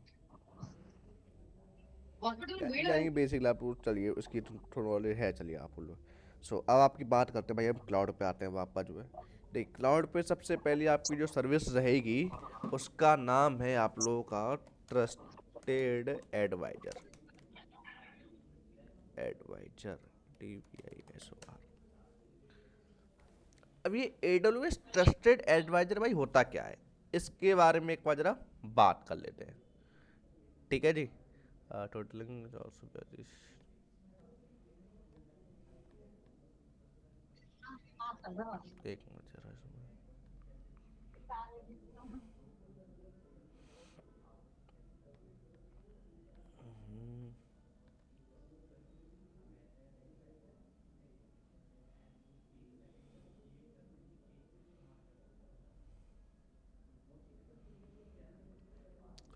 [SPEAKER 1] जाएंगे बेसिकली आप लोग, चलिए उसकी थोड़ा नॉलेज है, चलिए आप लोग। सो अब आपकी बात करते हैं भाई, हम क्लाउड पे आते हैं वापस जो है। देख, क्लाउड पे सबसे पहले आपकी जो सर्विस रहेगी उसका नाम है आप लोगों का ट्रस्टेड एडवाइजर। Adviser, DVISOR। अब ये AWS ट्रस्टेड एडवाइजर भाई होता क्या है, इसके बारे में एक बार जरा बात कर लेते हैं, ठीक है जी। टोटलिंग 442। एक मिनट जरा इसमें।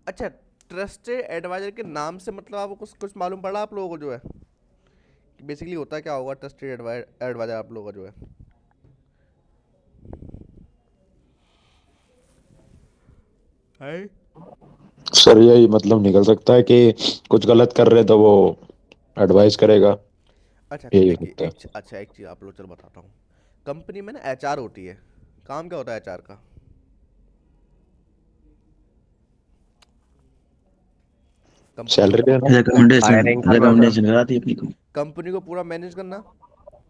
[SPEAKER 1] अच्छा, ट्रस्टेड एडवाइजर के नाम से मतलब आपको कुछ कुछ मालूम पड़ा आप लोगों को जो है कि बेसिकली होता क्या होगा ट्रस्टेड एडवाइजर आप लोगों का जो है?
[SPEAKER 2] सर यही मतलब निकल सकता है कि कुछ गलत कर रहे तो वो एडवाइस करेगा,
[SPEAKER 1] अच्छा
[SPEAKER 2] यही हो
[SPEAKER 1] देखिए,
[SPEAKER 2] सकता है।
[SPEAKER 1] अच्छा एक चीज़ आप लोग चलो बताता हूँ। कंपनी में ना HR होती है, काम क्या होता है HR का? कंपनी
[SPEAKER 2] सैलरी
[SPEAKER 1] को
[SPEAKER 2] लेना।
[SPEAKER 4] रिकमेंडेशन,
[SPEAKER 3] हायरिंग करना सर।
[SPEAKER 4] रिकमेंडेशन कराती है अपनी को।
[SPEAKER 1] कंपनी को पूरा मैनेज करना,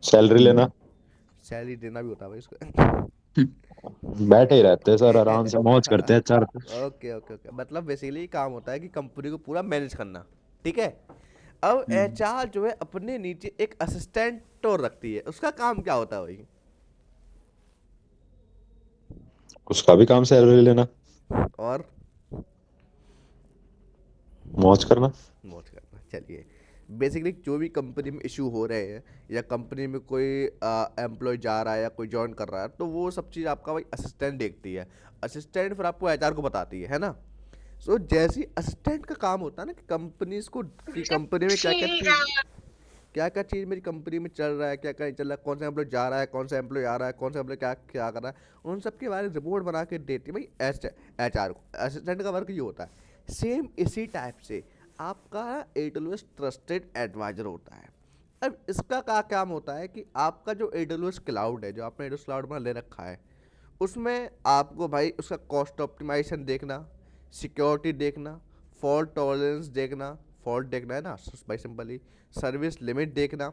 [SPEAKER 2] सैलरी लेना।
[SPEAKER 1] सैलरी देना भी होता है भाई इसको।
[SPEAKER 2] बैठे ही रहते हैं सर, आराम से मौज करते हैं चार।
[SPEAKER 1] ओके ओके ओके, मतलब बेसिकली काम होता है कि कंपनी को पूरा मैनेज करना, ठीक है। अब HR जो है अपने नीचे एक असिस्टेंट और रखती है, उसका काम क्या होता है भाई?
[SPEAKER 2] उसका भी काम सैलरी लेना,
[SPEAKER 1] और
[SPEAKER 2] मौज करना।
[SPEAKER 1] मौज करना, चलिए। बेसिकली जो भी कंपनी में इशू हो रहे हैं या कंपनी में कोई एम्प्लॉय जा रहा है या कोई ज्वाइन कर रहा है, तो वो सब चीज़ आपका भाई असिस्टेंट देखती है। असिस्टेंट फिर आपको HR को बताती है ना। सो जैसे असिस्टेंट का काम होता है ना कि कंपनीज को, कि कंपनी में क्या क्या चीज़ मेरी कंपनी में चल रहा है, क्या क्या नहीं चल रहा है, कौन सा एम्प्लॉय जा रहा है, कौन सा एम्प्लॉय आ रहा है, कौन सा एम्प्लॉय क्या क्या कर रहा है, उन सब के बारे में रिपोर्ट बना के देती है भाई HR को। असिस्टेंट का वर्क ये होता है। सेम इसी टाइप से आपका AWS ट्रस्टेड एडवाइजर होता है। अब इसका क्या काम होता है कि आपका जो AWS क्लाउड है, जो आपने AWS क्लाउड में ले रखा है, उसमें आपको भाई उसका कॉस्ट ऑप्टिमाइजेशन देखना, सिक्योरिटी देखना, फॉल्ट टॉलरेंस देखना, फॉल्ट देखना है ना भाई सिंपली, सर्विस लिमिट देखना,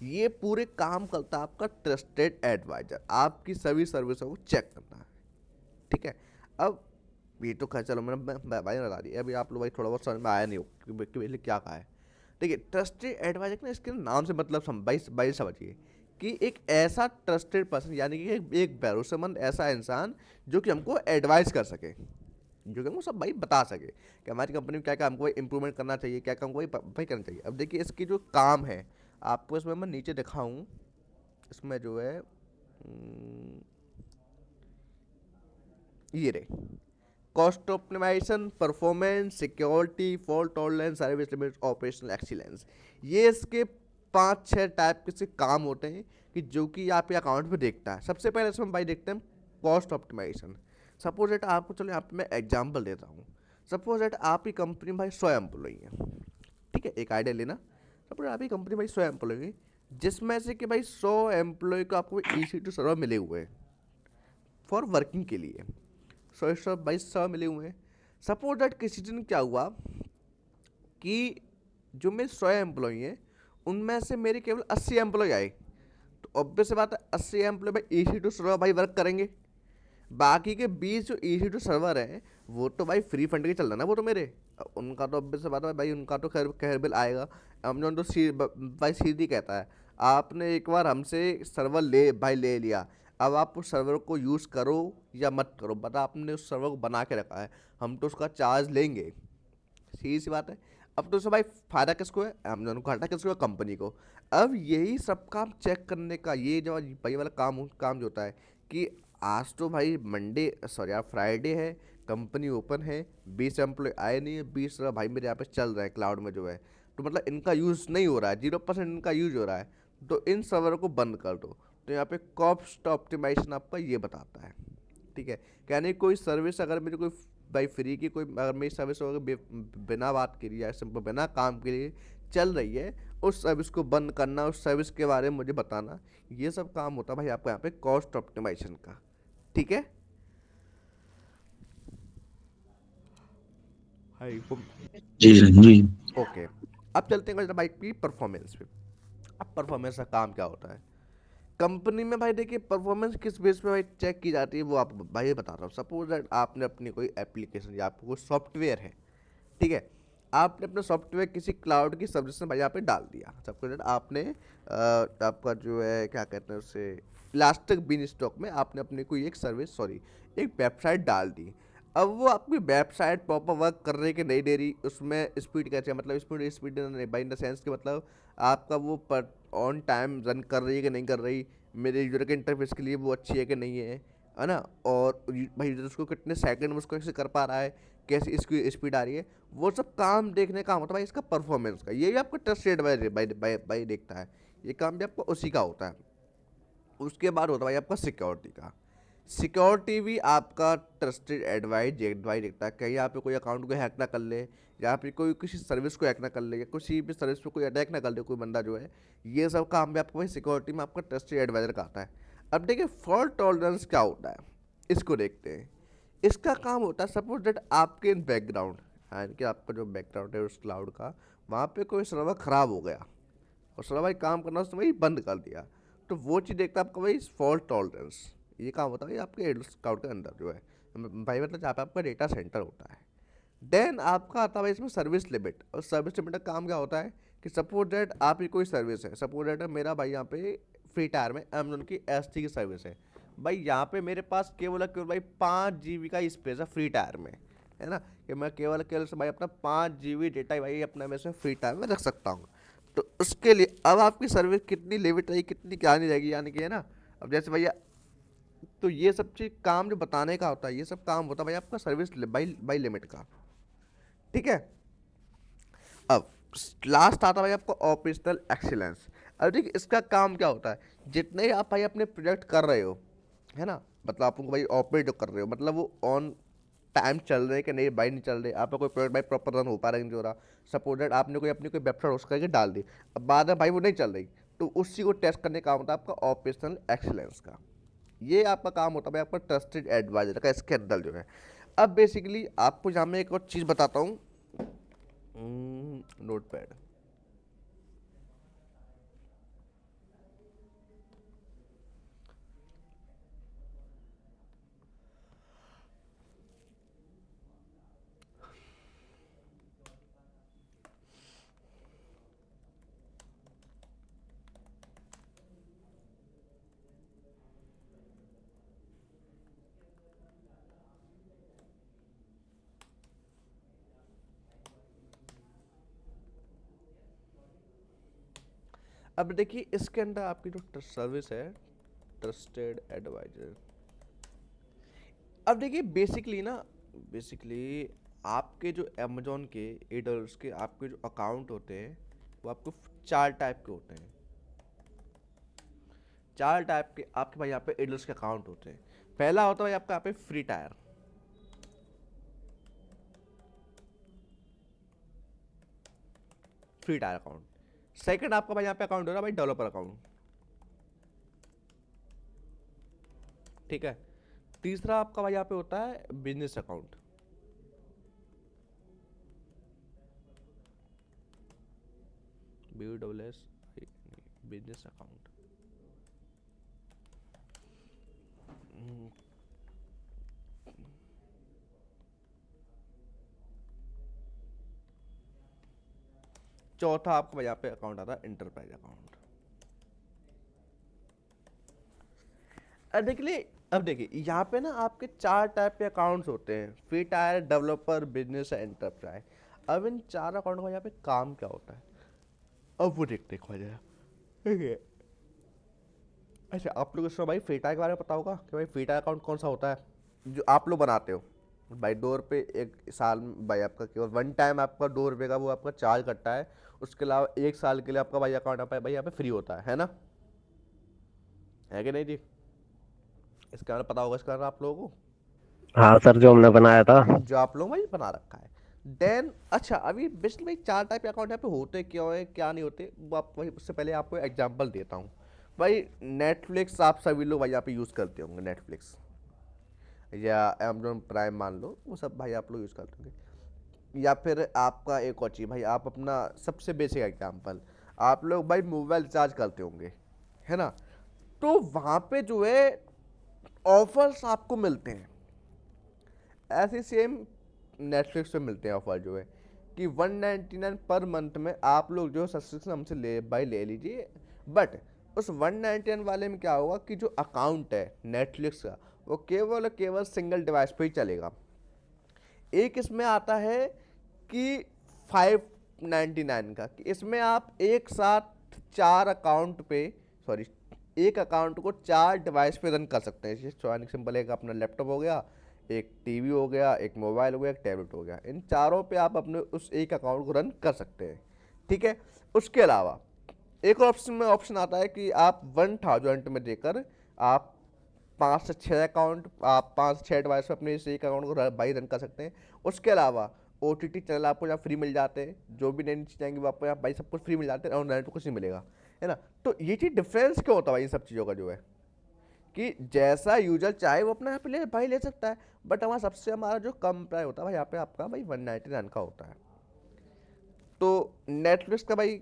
[SPEAKER 1] ये पूरे काम करता है आपका ट्रस्टेड एडवाइजर। आपकी सभी सर्विसों को चेक करना है, ठीक है। अब ये तो खैर चलो मैंने भाई बता दिया, अभी आप लोग भाई थोड़ा बहुत समझ में आया नहीं हो कि पहले क्या कहा है। देखिए, ट्रस्टेड एडवाइजर ना, इसके नाम से मतलब भाई समझिए कि एक ऐसा ट्रस्टेड पर्सन, यानी कि एक भरोसेमंद ऐसा इंसान जो कि हमको एडवाइस कर सके, जो कि हमको सब भाई बता सके कि हमारी कंपनी में क्या क्या हमको इम्प्रूवमेंट करना चाहिए, क्या क्या हमको भाई करना चाहिए। अब देखिए इसकी जो काम है, आपको इसमें मैं नीचे दिखाऊं, इसमें जो है ये रहे, cost optimisation, performance, security, fault tolerance, service limit, operational excellence. ये इसके 5-6 टाइप के से काम होते हैं कि जो कि आप ये अकाउंट में देखता है। सबसे पहले इसमें भाई देखते हैं कॉस्ट ऑप्टिमाइजेशन। सपोज एट आपको, चलो यहाँ पे मैं एग्जांपल देता हूँ। सपोज एट आपकी कंपनी में भाई 100 एम्प्लॉई हैं, ठीक है, एक आइडिया लेना। सपोज आपकी कंपनी में भाई 100 एम्प्लॉई है, जिसमें से कि भाई 100 एम्प्लॉय को आपको EC2 सर्वर मिले हुए हैं फॉर वर्किंग के लिए। 100 मिले हुए हैं। सपोज दैट किसी दिन क्या हुआ कि जो मेरे 100 एम्प्लॉई हैं उनमें से मेरे केवल 80 एम्प्लॉय आए, तो ऑब्वियस बात है 80 एम्प्लॉय भाई EC2 सर्वर भाई वर्क करेंगे। बाकी के 20 जो EC2 सर्वर हैं वो तो भाई फ्री फंड के चल रहा है ना, वो तो मेरे, उनका तो ऑब्वियस बात है भाई, उनका तो खैर बिल आएगा। अमेजोन तो भाई सीधी कहता है, आपने एक बार हमसे सर्वर ले लिया, अब आप उस सर्वर को यूज़ करो या मत करो, बता आपने उस सर्वर को बना के रखा है, हम तो उसका चार्ज लेंगे, सीधी सी बात है। अब तो उससे भाई फ़ायदा किसको है, अमेजोन को, घाटा किसको है, कंपनी को। अब यही सब काम चेक करने का ये जो भाई वाला काम जो होता है कि आज तो भाई मंडे, सॉरी यार, फ्राइडे है, कंपनी ओपन है, 20 एम्प्लॉय आए नहीं है, 20 भाई मेरे यहाँ पे चल रहे हैं क्लाउड में जो है, तो मतलब इनका यूज़ नहीं हो रहा है, 0% इनका यूज हो रहा है, तो इन सर्वर को बंद कर दो। तो यहाँ पे कॉस्ट ऑप्टिमाइजेशन आपका ये बताता है, ठीक है। यानी कोई सर्विस अगर मेरे कोई भाई फ्री की कोई, अगर मेरी सर्विस होगी बिना बात के लिए या सिंपल बिना काम के लिए चल रही है, उस सर्विस को बंद करना, उस सर्विस के बारे में मुझे बताना, ये सब काम होता है भाई आपका यहाँ पे कॉस्ट ऑप्टिमाइजेशन का। ठीक है भाई वो
[SPEAKER 4] जी सर जी।
[SPEAKER 1] ओके। अब चलते हैं भाई की परफॉर्मेंस पे। अब परफॉर्मेंस का काम क्या होता है कंपनी में भाई? देखिए परफॉर्मेंस किस बेस पे भाई चेक की जाती है वो आप भाई बता रहा हूँ। सपोज दैट आपने अपनी कोई एप्लीकेशन या आपको कोई सॉफ्टवेयर है, ठीक है, आपने अपना सॉफ्टवेयर किसी क्लाउड की सर्विस में भाई यहाँ पे डाल दिया। सपोज दैट आपने आपका जो है क्या कहते हैं उससे इलास्टिक बिन स्टॉक में आपने अपनी कोई एक सर्विस सॉरी एक वेबसाइट डाल दी। अब वो आपकी वेबसाइट प्रॉपर वर्क कर रही है कि नहीं दे रही, उसमें स्पीड कैसे है, मतलब स्पीड स्पीड नहीं भाई इन द सेंस कि मतलब आपका वो पर ऑन टाइम रन कर रही है कि नहीं कर रही, मेरे यूजर के इंटरफेस के लिए वो अच्छी है कि नहीं है ना, और भाई यूजर उसको कितने सेकंड में उसको कैसे कर पा रहा है, कैसे इसकी स्पीड आ रही है, वो सब काम देखने का होता है भाई इसका परफॉर्मेंस का। ये भी आपका ट्रस्टेड भाई देखता है, ये काम भी आपका उसी का होता है। उसके बाद होता है भाई आपका सिक्योरिटी का। सिक्योरिटी भी आपका ट्रस्टेड एडवाइस एडवाइस देखता है, कहीं यहाँ पे कोई अकाउंट को हैक ना कर ले, या फिर कोई किसी सर्विस को हैक ना कर ले, या किसी भी सर्विस पे कोई अटैक ना कर ले कोई बंदा जो है। ये सब काम भी आपको भाई सिक्योरिटी में आपका ट्रस्टेड एडवाइजर का आता है। अब देखिए फॉल्ट टॉलरेंस क्या होता है, इसको देखते हैं। इसका काम होता है सपोज दैट आपके बैकग्राउंड, यानी कि आपका जो बैकग्राउंड है उस क्लाउड का, वहाँ पे कोई सर्वर ख़राब हो गया और सर्वर भाई काम करना उसने भाई बंद कर दिया, तो वो चीज़ देखता है आपका भाई फॉल्ट टॉलरेंस। ये काम होता है भाई आपके एडल्स क्लाउड के अंदर जो है भाई, मतलब जहाँ पे आपका डेटा सेंटर होता है। देन आपका आता है भाई इसमें सर्विस लिमिट। और सर्विस लिमिट का काम क्या होता है कि सपोज दैट आपकी कोई सर्विस है, सपोज दैट मेरा भाई यहाँ पे फ्री टायर में अमेजोन की S3 की सर्विस है भाई, यहाँ पे मेरे पास केवल भाई 5 GB का स्पेस है फ्री टायर में, है ना, कि मैं केवल केवल से भाई अपना 5 GB डेटा भाई अपना मैं इसमें फ्री टायर में रख सकता हूँ। तो उसके लिए अब आपकी सर्विस कितनी लिमिट रहेगी कितनी क्या नहीं रहेगी, यानी कि है ना। अब जैसे भैया तो ये सब चीज़ काम जो बताने का होता है, ये सब काम होता है भाई आपका सर्विस बाई लिमिट का। ठीक है, अब लास्ट आता है भाई आपको ऑपरेशनल एक्सीलेंस। अब देखिए इसका काम क्या होता है, जितने ही आप भाई अपने प्रोजेक्ट कर रहे हो, है ना, मतलब आप उनको भाई ऑपरेट जो कर रहे हो, मतलब वो ऑन टाइम चल रहे हैं कि नहीं भाई नहीं चल रहे, आपका कोई प्रोजेक्ट भाई प्रॉपर रन हो पा रहा है नहीं हो रहा। सपोज दैट आपने कोई अपनी कोई वेबसाइट होस्ट करके डाल दी, अब बाद में भाई वो नहीं चल रही, तो उसी को टेस्ट करने का काम होता है आपका ऑपरेशनल एक्सीलेंस का। ये आपका काम होता है भाई आपका ट्रस्टेड एडवाइजर का, इसके अंदर जो है। अब बेसिकली आपको यहाँ मैं एक और चीज़ बताता हूँ, नोट पैड। अब देखिए इसके अंदर आपकी जो सर्विस है ट्रस्टेड एडवाइजर। अब देखिए बेसिकली आपके जो अमेजोन के एडल्स के आपके जो अकाउंट होते हैं वो आपको 4 टाइप के होते हैं। 4 टाइप के आपके भाई यहाँ पे एडल्स के अकाउंट होते हैं। पहला होता है भाई आपका यहाँ पे free tyre, free tyre account. Second आपका भाई यहाँ पे अकाउंट हो रहा है भाई डेवलपर अकाउंट, ठीक है। तीसरा आपका भाई यहाँ पे होता है business account, BWS business account. चौथा आपका यहाँ पे अकाउंट आता है इंटरप्राइज अकाउंट। अब देखिए यहाँ पे ना आपके 4 टाइप के अकाउंट्स होते हैं, free tyre, developer, business, enterprise. अब इन 4 अकाउंट का यहाँ पे काम क्या होता है, अब वो देखते हैं जरा। ठीक है, अच्छा आप लोग इसमें भाई फ्री टायर के बारे में पता होगा कि भाई फ्री टायर अकाउंट कौन सा होता है जो आप लोग बनाते हो भाई। ₹2 एक साल में भाई आपका केवल वन टाइम आपका ₹2 का वो आपका चार्ज कटता है, उसके अलावा 1 साल के लिए आपका भाई अकाउंट आप भाई यहाँ पे फ्री होता है ना, है कि नहीं जी? इसका पता होगा इसका आप लोगों को,
[SPEAKER 3] हाँ सर, जो हमने बनाया था।
[SPEAKER 1] जो आप लोग भाई बना रखा है। देन अच्छा, अभी बेसिकली भाई 4 टाइप के अकाउंट यहाँ पे होते क्यों है, क्या नहीं होते, वो आप वही उससे पहले आपको एग्जांपल देता हूँ। भाई नेटफ्लिक्स आप सभी लोग भाई यहाँ पे यूज़ करते होंगे, नेटफ्लिक्स या अमेजोन प्राइम मान लो, वो सब भाई आप लोग यूज़ करते होंगे। या फिर आपका एक और चीज़ भाई, आप अपना सबसे बेसिक एग्जांपल, आप लोग भाई मोबाइल रिचार्ज करते होंगे, है ना। तो वहाँ पे जो है ऑफर्स आपको मिलते हैं, ऐसे सेम नेटफ्लिक्स पे मिलते हैं ऑफर जो है कि 199 पर मंथ में आप लोग जो सब्सक्रिप्शन हमसे ले लीजिए। बट उस 199 वाले में क्या होगा कि जो अकाउंट है नेटफ्लिक्स का, वो केवल और केवल सिंगल डिवाइस पे ही चलेगा। एक इसमें आता है कि 599 का, कि इसमें आप एक साथ 4 अकाउंट पे, सॉरी, एक अकाउंट को 4 डिवाइस पे रन कर सकते हैं। जैसे सिंपल, एक अपना लैपटॉप हो गया, एक टीवी हो गया, एक मोबाइल हो गया, एक टैबलेट हो गया, इन चारों पे आप अपने उस एक अकाउंट को रन कर सकते हैं। ठीक है। उसके अलावा एक ऑप्शन आता है कि आप 1000 में देकर आप 5 से 6 डिवाइस पे अपने इस एक अकाउंट को बाई रन कर सकते हैं। उसके अलावा OTT चैनल आपको यहाँ फ्री मिल जाते हैं, जो भी नई चीज़ आएंगी वो आपको यहाँ भाई सब कुछ फ्री मिल जाते हैं, ऑनलाइन पे कुछ नहीं मिलेगा, है ना। तो ये चीज़ डिफरेंस क्यों होता है भाई इन सब चीज़ों का जो है, कि जैसा यूजर चाहे वो अपना यहाँ पे ले सकता है। बट हमारा जो कम प्राइस होता है भाई यहाँ पे आपका भाई 199 का होता है। तो नेटफ्लिक्स का भाई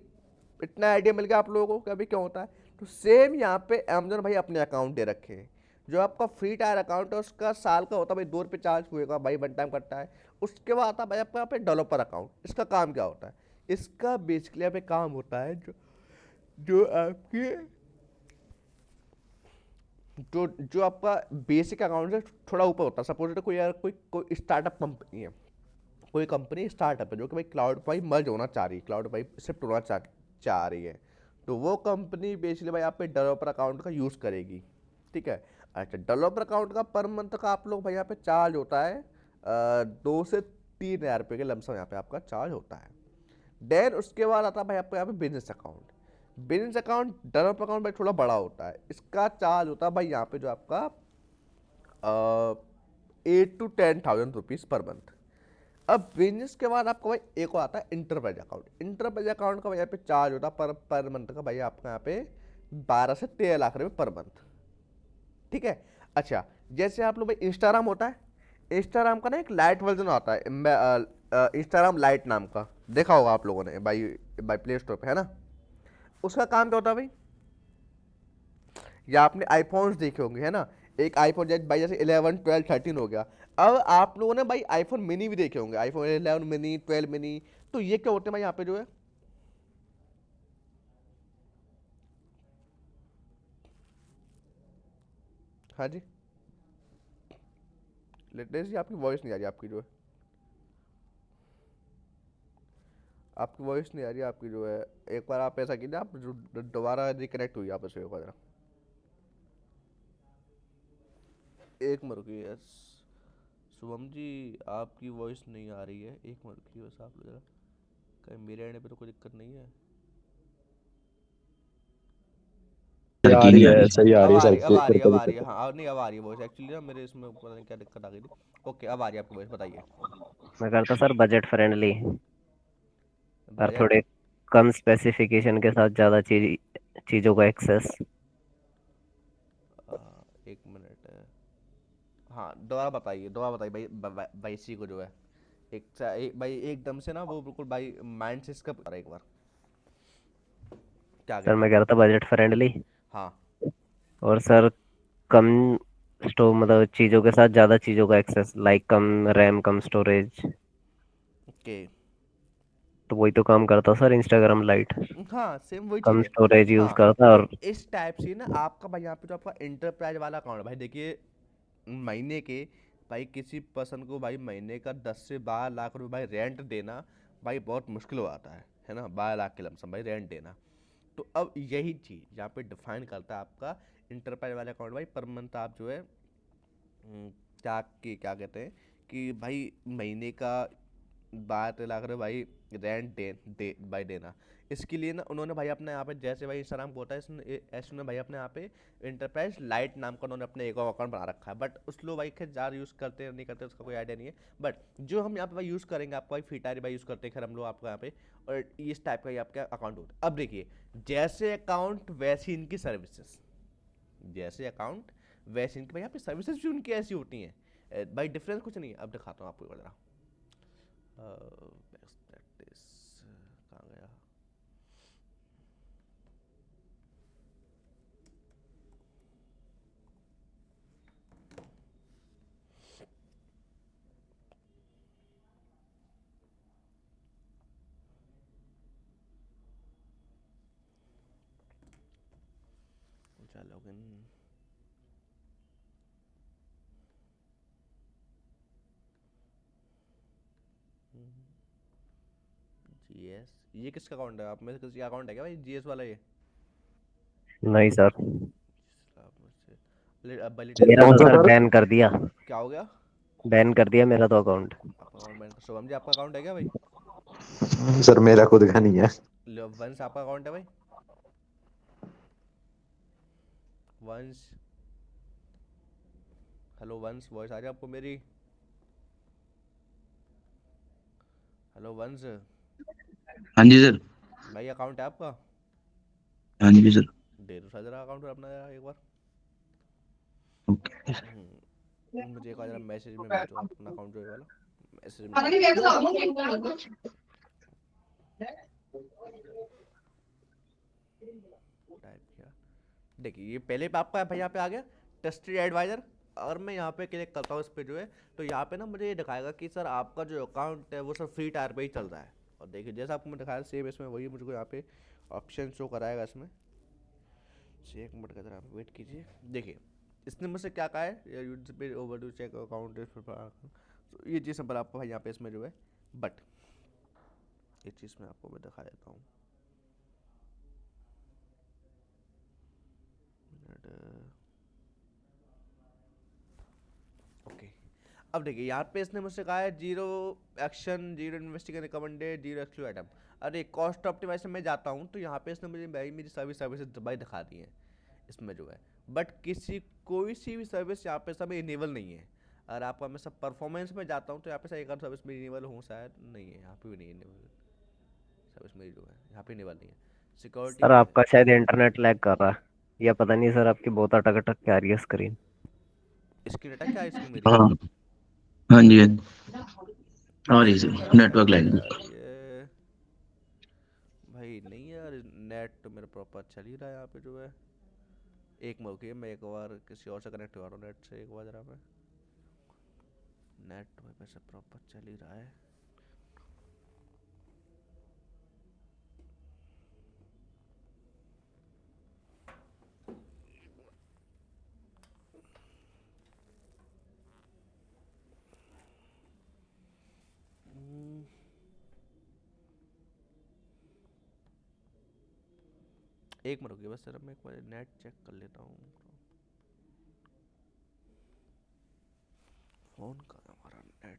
[SPEAKER 1] इतना आइडिया मिल गया आप लोगों को कि अभी क्या होता है। तो सेम यहाँ पे अमेजोन भाई अपने अकाउंट दे रखे हैं। जो आपका फ्री टायर अकाउंट है उसका साल का होता है भाई 2 रुपये चार्ज हुएगा भाई, वन टाइम करता है। उसके बाद आता है भाई आपका यहाँ पे डेवलपर अकाउंट। इसका काम क्या होता है, इसका बेसिकली यहाँ पे काम होता है जो जो आपके जो जो आपका बेसिक अकाउंट से थोड़ा ऊपर होता है। सपोज कोई यार कोई स्टार्टअप कंपनी है, कोई कंपनी स्टार्टअप है जो कि भाई क्लाउड पर मर्ज होना चाह रही है, क्लाउड पर शिफ्ट होना चाह रही है। तो वो कंपनी बेसिकली भाई आप पे डेवलपर अकाउंट का यूज़ करेगी। ठीक है। अच्छा, डेवलपर अकाउंट का पर मंथ का आप लोग भाई यहाँ पे चार्ज होता है 2 से 3 हज़ार रुपये के लमसम यहाँ पे आपका चार्ज होता है। देन उसके बाद आता है भाई आपका यहाँ पे business account. Business account, developer account भाई थोड़ा बड़ा होता है, इसका चार्ज होता है भाई यहाँ पे जो आपका 8 to 10 thousand rupees per month. अब बिजनेस के बाद आपका भाई एक और आता है इंटरप्राइज अकाउंट। इंटरप्राइज अकाउंट का भाई यहाँ पे चार्ज होता है पर मंथ का भाई आपका यहाँ पे 12 से 13 लाख रुपए पर मंथ। ठीक है। अच्छा, जैसे आप लोग भाई इंस्टाग्राम होता है, इंस्टाग्राम का ना एक लाइट वर्जन आता है, इंस्टाग्राम लाइट नाम का, देखा होगा आप लोगों ने भाई बाई प्ले स्टोर पे, है ना। उसका काम क्या होता है भाई, या आपने आईफोन्स देखे होंगे, है ना। एक आईफोन जैसे भाई जैसे 11 12 13 हो गया। अब आप लोगों ने भाई आईफोन मिनी भी देखे होंगे, आईफोन 11 मिनी, 12 मिनी। तो ये क्या होते हैं भाई यहाँ पे जो है, हाँ जी, लेटेस्ट जी, आपकी वॉइस नहीं आ रही, आपकी जो है, आपकी वॉइस नहीं आ रही आपकी जो है। एक बार आप ऐसा कीजिए, आप दोबारा रिकनेक्ट हुई आपस में एक बार, एक मिनट रुकिए। यस शुभम जी, आपकी वॉइस नहीं आ रही है, एक मिनट रुकिए बस आप लोग जरा। कहीं मेरे आने पे तो कोई दिक्कत नहीं है।
[SPEAKER 2] सर
[SPEAKER 3] आ
[SPEAKER 2] की
[SPEAKER 3] रही
[SPEAKER 2] नहीं आ
[SPEAKER 3] है,
[SPEAKER 2] रही।
[SPEAKER 3] सही आ
[SPEAKER 1] अब
[SPEAKER 3] रही है
[SPEAKER 1] आ
[SPEAKER 3] सर,
[SPEAKER 1] रही, अब आ रही, अब
[SPEAKER 3] कभी
[SPEAKER 1] आ रही है,
[SPEAKER 3] कभी।
[SPEAKER 1] हाँ नहीं अब आ रही है वॉइस एक्चुअली ना, मेरे इसमें पता नहीं क्या दिक्कत आ गई थी। ओके, अब आ रही है आपकी वॉइस, बताइए।
[SPEAKER 3] मैं करता सर बजट फ्रेंडली, पर
[SPEAKER 1] बजट,
[SPEAKER 3] थोड़े कम स्पेसिफिकेशन के साथ ज्यादा चीजों का एक्सेस।
[SPEAKER 1] एक मिनट, हाँ दोबारा बताइए भाई, भाई इसी को जो है भाई एकदम से ना वो बिल्कुल भाई माइंड से इसका रहा एक बार, क्या
[SPEAKER 3] सर
[SPEAKER 1] कहते
[SPEAKER 3] मैं
[SPEAKER 1] हैं।
[SPEAKER 3] करता बजट फ्रेंडली,
[SPEAKER 1] हाँ।
[SPEAKER 3] और सर कम मतलब चीजों के साथ ज्यादा चीजों का एक्सेस, लाइक कम रैम, कम स्टोरेज।
[SPEAKER 1] ओके।
[SPEAKER 3] तो वही तो काम करता सर इंस्टाग्राम लाइट,
[SPEAKER 1] हाँ सेम वही चीज़
[SPEAKER 3] कम
[SPEAKER 1] है।
[SPEAKER 3] स्टोरेज यूज
[SPEAKER 1] हाँ
[SPEAKER 3] करता
[SPEAKER 1] भाई
[SPEAKER 3] और
[SPEAKER 1] इस टाइप से ना आपका भाई यहाँ पे जो आपका इंटरप्राइज वाला अकाउंट है भाई, देखिए महीने के भाई किसी पर्सन को भाई महीने का 10 से 12 लाख रुपए भाई रेंट देना भाई बहुत मुश्किल हो आता है ना। 12 लाख के लमसम भाई रेंट देना। तो अब यही चीज़ यहाँ पे डिफाइन करता है आपका इंटरप्राइज वाला अकाउंट भाई, पर मंथ आप जो है क्या कहते हैं कि भाई महीने का 12 लाख रुपए भाई रेंट दे भाई देना। इसके लिए ना उन्होंने भाई अपने यहाँ पे जैसे भाई इंस्टाग्राम को होता है, ऐसे उन्होंने भाई अपने यहाँ पे इंटरप्राइज लाइट नाम का उन्होंने अपने एक अकाउंट बना रखा है। बट उस लोग भाई खैर ज़्यादा यूज़ करते हैं नहीं करते उसका कोई आइडिया नहीं है। बट जो हम यहाँ पे भाई यूज़ करेंगे, आपको भाई फीटारी भाई यूज़ करते हैं खैर हम लोग आपको यहाँ पे, और इस टाइप का ही आपका अकाउंट होता है। अब देखिए, जैसे अकाउंट वैसी इनकी सर्विसेज, जैसे अकाउंट वैसे इनकी भाई यहाँ पे सर्विसेज भी उनकी ऐसी होती हैं भाई, डिफरेंस कुछ नहीं है। अब दिखाता हूँ आपको एक बार जरा, बेस्ट प्रैक्टिस कहाँ गया। लॉगिन, जीएस, ये किसका अकाउंट है? आप में से किसी का अकाउंट है क्या भाई जीएस वाला ये?
[SPEAKER 3] नहीं सर,
[SPEAKER 1] आप मुझसे अब भाई
[SPEAKER 3] मेरा तो
[SPEAKER 1] टेलीग्राम,
[SPEAKER 3] सर बैन कर दिया,
[SPEAKER 1] क्या हो गया?
[SPEAKER 3] बैन कर दिया मेरा तो अकाउंट।
[SPEAKER 1] आपका अकाउंट मैंने, शुभम जी आपका अकाउंट है क्या भाई?
[SPEAKER 2] सर मेरा खुद का नहीं है।
[SPEAKER 1] वंश आपका अकाउंट है भाई? वंश, हेलो वंश, वॉइस आ रही है आपको मेरी? हेलो वंश
[SPEAKER 4] हाँ जी सर।
[SPEAKER 1] भाई, अकाउंट है आपका?
[SPEAKER 4] हाँ जी सर।
[SPEAKER 1] दे दो सर जरा अकाउंट अपना यार एक बार।
[SPEAKER 4] ओके।
[SPEAKER 1] मुझे एक बार जरा मैसेज में भेजो आप अपना अकाउंट जो है वाला, मैसेज में भेजो। टाइप किया, देखिए ये पहले पे आपका भाई यहाँ पे आ गया ट्रस्टेड एडवाइजर। और मैं यहाँ पे क्लिक करता हूँ इस पे जो है, तो यहाँ पे ना मुझे ये दिखाएगा कि सर आपका जो अकाउंट है वो सर फ्री टायर पे ही चल रहा है। और देखिए जैसा आपको मैं दिखाया सेम इसमें वही मुझको यहाँ पे ऑप्शन शो कराएगा इसमें। एक मिनट का जरा वेट कीजिए। देखिए इसने मुझसे क्या कहा है, ओवर डू चेक अकाउंट, तो ये चीज़ पर आपको भाई यहाँ पे इसमें जो है, बट ये चीज़ मैं आपको मैं दिखा देता हूँ। ओके, अब देखिए यहाँ पे इसने मुझसे कहा है zero action, zero investigation recommended, zero exclude item. अरे कॉस्ट ऑप्टिमाइजेशन में जाता हूँ तो यहाँ पे इसने मुझे भाई मेरी सर्विसेज भाई दिखा दी है इसमें जो है। बट कोई सी भी सर्विस यहाँ पे सब इनेबल नहीं है। अगर आपका मैं सब परफॉर्मेंस में जाता हूँ तो यहाँ पे शायद एक आध सर्विस में इनेबल हो, शायद नहीं है यहाँ पे भी नहीं इनेबल सर्विस मेरी जो है, यहाँ पे इनेबल नहीं है। सिक्योरिटी
[SPEAKER 3] सर
[SPEAKER 1] में है।
[SPEAKER 3] आपका शायद इंटरनेट लैग कर रहा है, या पता नहीं सर आपकी बहुत अटक अटक के आ रही है स्क्रीन।
[SPEAKER 1] स्क्रीन अटैक क्या है इसकी मेरी?
[SPEAKER 4] हाँ हाँ जी हाँ जी। आ रही
[SPEAKER 1] स्क्रीन
[SPEAKER 4] सर,
[SPEAKER 1] अटैक
[SPEAKER 4] नेटवर्क
[SPEAKER 1] नहीं
[SPEAKER 4] लाइन।
[SPEAKER 1] आ रही है भाई, नहीं यार, नेट तो मेरा प्रॉपर चल ही रहा है यहाँ पे जो है। एक मौके मैं एक बार किसी और से कनेक्ट हुआ रहा हूँ नेट से, एक बार जरा मैं, नेट में वैसे प्रॉपर चल ही रहा है। एक मिनट रुकिए बस, सर मैं एक बार नेट चेक कर लेता हूँ। फोन का हमारा नेट,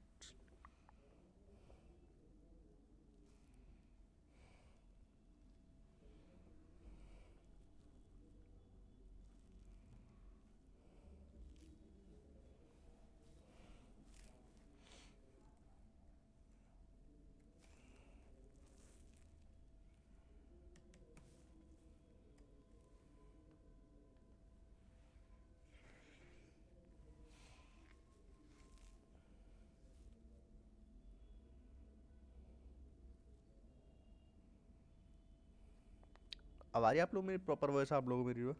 [SPEAKER 1] अब आ रही है आप लोग मेरी प्रॉपर वॉइस आप लोगों को मेरी?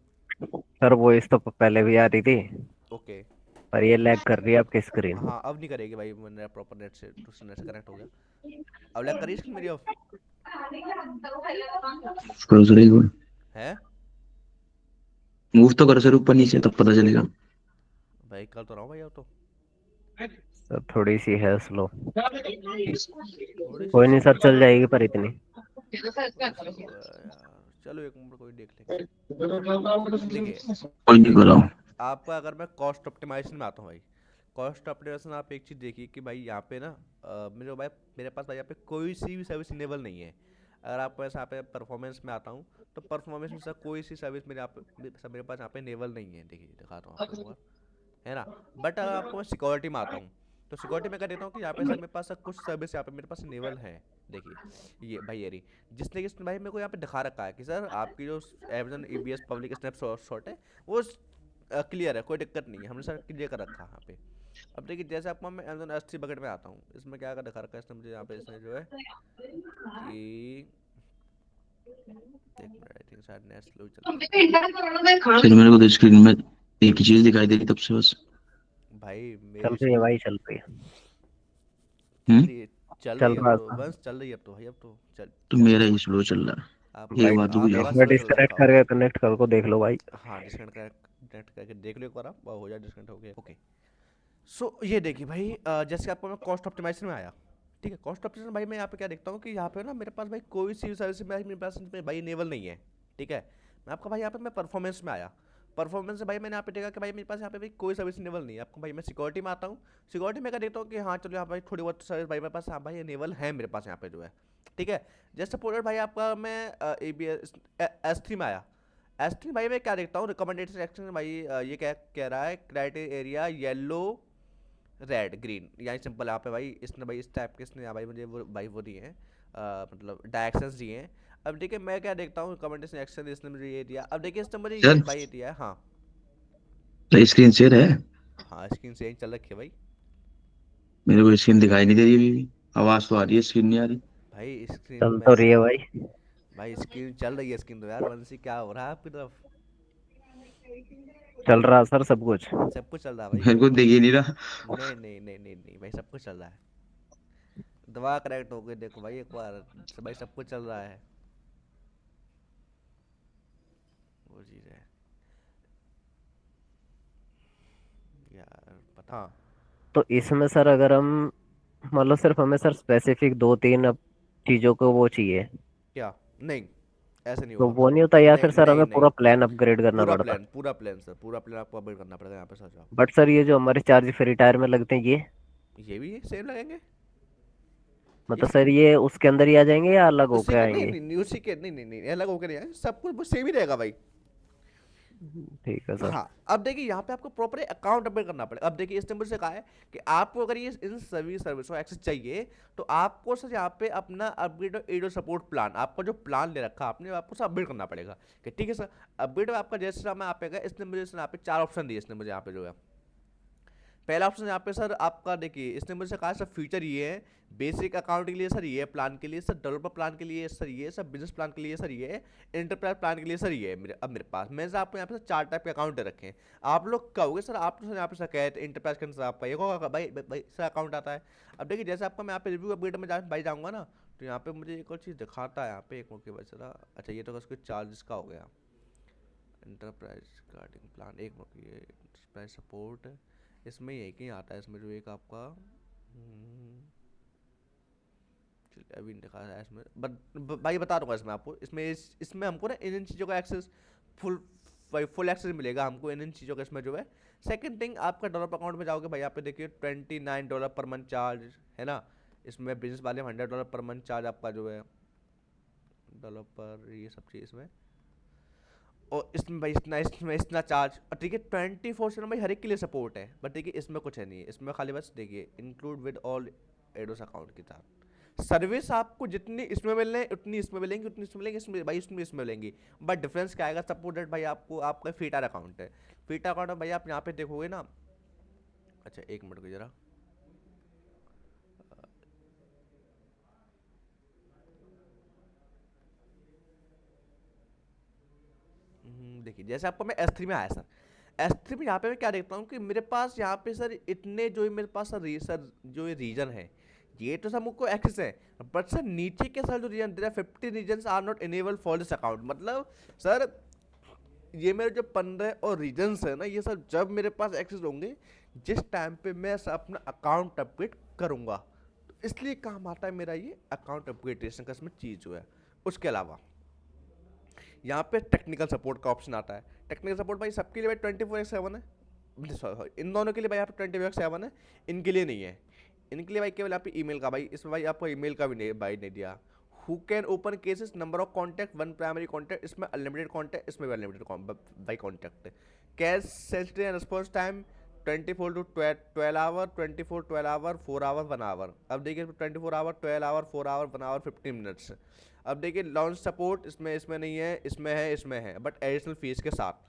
[SPEAKER 3] सर वॉइस तो पहले भी आ रही थी,
[SPEAKER 1] ओके,
[SPEAKER 3] पर ये लैग कर रही है आपकी स्क्रीन।
[SPEAKER 1] हाँ अब नहीं करेगी भाई, मैंने प्रॉपर नेट से दूसरे नेट से कनेक्ट हो गया। अब लैग करी स्क्रीन मेरी अब?
[SPEAKER 4] करो सर एक बार,
[SPEAKER 1] है
[SPEAKER 4] मूव तो करो सर ऊपर नीचे, तब पता चलेगा।
[SPEAKER 1] भाई, कर तो रहा हूँ भाई अब तो।
[SPEAKER 3] सर थोड़ी सी है स्लो,
[SPEAKER 1] थोड़ी सी
[SPEAKER 3] कोई नहीं
[SPEAKER 1] स्लो,
[SPEAKER 3] सर, चल जाएगी पर इतनी।
[SPEAKER 1] थोड़ी स्लो है यार, चलो एक मिनट कोई देख लेंगे। देखिए
[SPEAKER 4] कोई नहीं करो।
[SPEAKER 1] आपका अगर मैं कॉस्ट ऑप्टिमाइजेशन में आता हूँ भाई, कॉस्ट ऑप्टिमाइजेशन आप एक चीज़ देखिए कि भाई यहाँ पे ना मेरे पास भाई यहाँ पे कोई सी भी सर्विस इनेबल नहीं है। अगर आपको ऐसा यहाँ पे परफॉर्मेंस में आता हूँ तो परफॉर्मेंस में सर कोई सी सर्विस मेरे यहाँ पे सर मेरे पास यहाँ पे इनेबल नहीं है। देखिए दिखाता हूँ आपको एक बार, है ना। बट अगर आपको मैं सिक्योरिटी में आता हूँ तो सिक्योरिटी में कर देता हूँ कि यहाँ पे सर मेरे पास सर कुछ सर्विस यहाँ पे मेरे पास इनेबल है। देखिए ये भाई ये रही, जिसने कि भाई मेरे को यहाँ पे दिखा रखा है कि सर आपकी जो Amazon EBS पब्लिक स्नैपशॉट है वो क्लियर है, कोई दिक्कत नहीं है, हमने सर क्लियर कर रखा है यहाँ पे। अब देखिए जैसे आपको मैं Amazon S3 बकेट में आता हूँ, इसमें क्या दिखा रखा है इसने मुझे यहाँ पे, इसने जो है कि एक मिनट, आई थिंक शायद नेट स्लो चल रहा है।
[SPEAKER 4] फिर मेरे को तो स्क्रीन में एक ही चीज दिखाई दे रही तब से बस।
[SPEAKER 1] भाई
[SPEAKER 3] चल
[SPEAKER 1] मेरी
[SPEAKER 3] रही है भाई, चल रही है।
[SPEAKER 1] चल
[SPEAKER 4] हम्म।
[SPEAKER 1] रही है, चल रही
[SPEAKER 3] चल
[SPEAKER 1] है अब
[SPEAKER 3] रहा
[SPEAKER 1] तो
[SPEAKER 3] था
[SPEAKER 1] वंश, चल रही है अब तो भाई, अब तो चल
[SPEAKER 4] तो
[SPEAKER 1] चल
[SPEAKER 4] मेरा
[SPEAKER 1] रही
[SPEAKER 4] ही
[SPEAKER 1] है।
[SPEAKER 4] स्लो चल रहा है,
[SPEAKER 1] आपका
[SPEAKER 4] एक बात रुक
[SPEAKER 3] एक
[SPEAKER 4] जाओ।
[SPEAKER 1] आपका
[SPEAKER 3] बार
[SPEAKER 1] स्लो चल रहा है
[SPEAKER 3] डिस्कनेक्ट
[SPEAKER 1] बताओ।
[SPEAKER 3] करके कनेक्ट करके देख लो भाई।
[SPEAKER 1] हाँ डिस्कनेक्ट करके देख लो एक बार, आप हो जाए डिस्कनेक्ट हो गया, ओके। सो ये देखिए भाई जैसे आपको मैं कॉस्ट ऑप्टिमाइजेशन में आया, ठीक है। कॉस्ट ऑप्टिमाइजेशन भाई मैं यहाँ पे क्या देखता हूँ कि यहाँ पे ना मेरे पास भाई कोई सी सर्विस मेरे पास भाई इनेबल नहीं है, ठीक है। मैं आपका भाई यहाँ पे मैं परफॉर्मेंस में आया, परफॉर्मेंस से भाई मैंने यहाँ पे देखा कि भाई मेरे पास यहाँ पे भाई कोई सर्विस इनेबल नहीं है। आपको भाई मैं सिक्योरिटी में आता हूँ, सिक्योरिटी में क्या देखता हूँ कि हाँ चलो यहाँ भाई थोड़ी बहुत सर्विस भाई मेरे पास हाँ भाई इनेबल है मेरे पास यहाँ पे जो है, ठीक है। जैसे सपोर्टेड भाई आपका मैं ABS S3 में आया, S3 भाई मैं क्या देखता हूँ रिकमेंडेड सेक्शन भाई ये क्या कह रहा है, क्राइटेरिया येलो रेड ग्रीन, यानी सिंपल यहाँ पे भाई इसने भाई इस टाइप के इसने यहाँ भाई मुझे वो भाई वो दिए हैं मतलब डायरेक्शंस दिए हैं। अब देखिए मैं क्या देखता हूँ रिकमेंडेशन एक्शन इसने मुझे ये दिया, अब देखिए इसने मुझे ये
[SPEAKER 4] सर
[SPEAKER 1] भाई ये दिया है। हाँ
[SPEAKER 4] तो स्क्रीन शेयर है?
[SPEAKER 1] हाँ स्क्रीन से चल रखी है भाई।
[SPEAKER 4] मेरे को स्क्रीन दिखाई नहीं दे रही अभी भी, आवाज तो आ रही है, स्क्रीन नहीं आ रही।
[SPEAKER 1] भाई स्क्रीन
[SPEAKER 3] चल
[SPEAKER 1] में
[SPEAKER 3] तो रही है भाई।
[SPEAKER 1] भाई स्क्रीन चल रही है, स्क्रीन तो यार वंशी क्या हो रहा है आपकी तरफ,
[SPEAKER 3] चल रहा सर सब कुछ।
[SPEAKER 1] सब कुछ चल रहा है भाई।
[SPEAKER 4] मेरे को दिख ही नहीं रहा।
[SPEAKER 1] नहीं नहीं नहीं नहीं नहीं भाई सब कुछ चल रहा है, दवा करेक्ट हो गई देखो भाई एक बार, भाई सब कुछ चल रहा है, वो चीज़ है यार पता। हाँ
[SPEAKER 3] तो इसमें सर अगर हम मान लो सिर्फ हमें सर स्पेसिफिक दो तीन अब चीजों को वो चाहिए,
[SPEAKER 1] क्या, नहीं ऐसे नहीं
[SPEAKER 3] तो
[SPEAKER 1] होगा।
[SPEAKER 3] वो नहीं होता, या
[SPEAKER 1] नहीं
[SPEAKER 3] फिर सर
[SPEAKER 1] नहीं
[SPEAKER 3] हमें
[SPEAKER 1] नहीं
[SPEAKER 3] पूरा प्लान अपग्रेड करना
[SPEAKER 1] पूरा
[SPEAKER 3] पड़ता।
[SPEAKER 1] प्लान पूरा प्लान सर, पूरा प्लान आपको अपडेट करना पड़ेगा यहाँ पे सर आप।
[SPEAKER 3] बट सर ये जो हमारे चार्ज फ्री टायर में लगते हैं ये,
[SPEAKER 1] ये भी सेम लगेंगे
[SPEAKER 3] मतलब
[SPEAKER 1] इसके,
[SPEAKER 3] सर ये उसके अंदर ही आ जाएंगे या अलग
[SPEAKER 1] उसी
[SPEAKER 3] होके
[SPEAKER 1] के नहीं
[SPEAKER 3] आएंगे?
[SPEAKER 1] नहीं नहीं उसी के नहीं नहीं नहीं अलग होकर नहीं आएंगे, सब कुछ सेम ही रहेगा भाई।
[SPEAKER 3] ठीक है सर।
[SPEAKER 1] हाँ अब देखिए यहाँ पे आपको प्रॉपर अकाउंट अपडेट करना पड़ेगा। अब देखिए इस नंबर से कहा है कि आपको अगर ये इन सभी सर्विस को एक्सेस चाहिए तो आपको सर यहाँ पे अपना अपग्रेड और एडो सपोर्ट प्लान, आपका जो प्लान ले रखा है आपने आपको सब अपडेट करना पड़ेगा कि ठीक है सर। अपडेट आपका जैसे मैं यहाँ पे गया, इसने मुझे यहाँ पे 4 ऑप्शन दिए, इसने मुझे यहाँ पे जो है पहला ऑप्शन यहाँ पे सर आपका देखिए इसने मुझसे कहा सर फीचर ये है, बेसिक अकाउंट के लिए सर ये, प्लान के लिए सर, डेवलपर प्लान के लिए सर ये, सर बिजनेस प्लान के लिए सर ये, एंटरप्राइज प्लान के लिए सर ये मेरे अब मेरे पास मैं सर आपको यहाँ पे सर 4 टाइप के अकाउंट रखे हैं। आप लोग कहोगे सर आप तो सर यहाँ पे सर कहते एंटरप्राइज के अंदर आपका ये होगा भाई भाई सर अकाउंट आता है। अब देखिए जैसे आपका मैं यहाँ पे रिव्यू अपडेट में भाई जाऊँगा ना तो यहाँ पे मुझे एक और चीज़ दिखाता है यहाँ पे एक मौके बचा। अच्छा ये तो उसके चार्जेस का हो गया, एंटरप्राइज कार्डिंग प्लान एक मौके एंटरप्राइज सपोर्ट इसमें ये कि आता है, इसमें जो एक आपका चलिए अभी नहीं दिखा रहा है इसमें, बट भाई बता दूंगा इसमें आपको, इसमें हमको ना इन चीज़ों का एक्सेस फुल एक्सेस मिलेगा हमको इन चीज़ों का इसमें जो है। सेकंड थिंग आपका डेवलपर अकाउंट में जाओगे भाई यहाँ पे देखिए $29 पर मंथ चार्ज है ना, इसमें बिजनेस वाले में $100 पर मंथ चार्ज आपका जो है डेवलपर ये सब चीज़ इसमें, और इसमें भाई इतना चार्ज, और ठीक है 24/7 भाई हर एक के लिए सपोर्ट है। बट देखिए इसमें कुछ है नहीं है, इसमें खाली बस देखिए इंक्लूड विद ऑल एडोस अकाउंट के साथ सर्विस आपको जितनी इसमें मिलने उतनी इसमें मिलेंगी, उतनी इसमें मिलेंगी, इसमें भाई इसमें मिलेंगी। बट डिफरेंस क्या आएगा, सपोर्टेड भाई आपको आपका फीटार अकाउंट है, फीटार अकाउंट में भाई आप यहाँ पे देखोगे ना। अच्छा एक मिनट को जरा देखिए जैसे आपको मैं S3 में आया सर, S3 में यहाँ पे मैं क्या देखता हूँ कि मेरे पास यहाँ पे सर इतने जो मेरे पास सर जो ये रीजन है ये तो सब मुझको एक्सेस है, बट सर नीचे के सर जो रीजन दे रहा है 50 reasons are not enable for this account, मतलब सर ये मेरे जो 15 और रीजन्स है ना ये सर जब मेरे पास एक्सेस होंगे जिस टाइम पे मैं सर अपना अकाउंट अपडेट करूँगा, तो इसलिए काम आता है मेरा ये अकाउंट अपग्रेडेशन का इसमें चीज़ जो है। उसके अलावा यहाँ पे टेक्निकल सपोर्ट का ऑप्शन आता है, टेक्निकल सपोर्ट भाई सबके लिए भाई 24/7 है, सॉरी इन दोनों के लिए भाई यहाँ पे 24/7 है, इनके लिए नहीं है। इनके लिए भाई केवल यहाँ पे ईमेल का भाई, इसमें भाई आपको ईमेल का भी नहीं भाई नहीं दिया। Who can open cases, number of contact, one primary contact, इसमें अनलिमिटेड कॉन्टैक्ट, इसमें भी unlimited by contact. Cash sensitive and response time 24 to 12 hour, 24 12 hour, 4 hour, 1 hour. अब देखिए 24 hour, 12 hour, 4 hour, 1 hour, 15 minutes. अब देखिए लॉन्च सपोर्ट इसमें नहीं है, इसमें है बट एडिशनल फीस के साथ।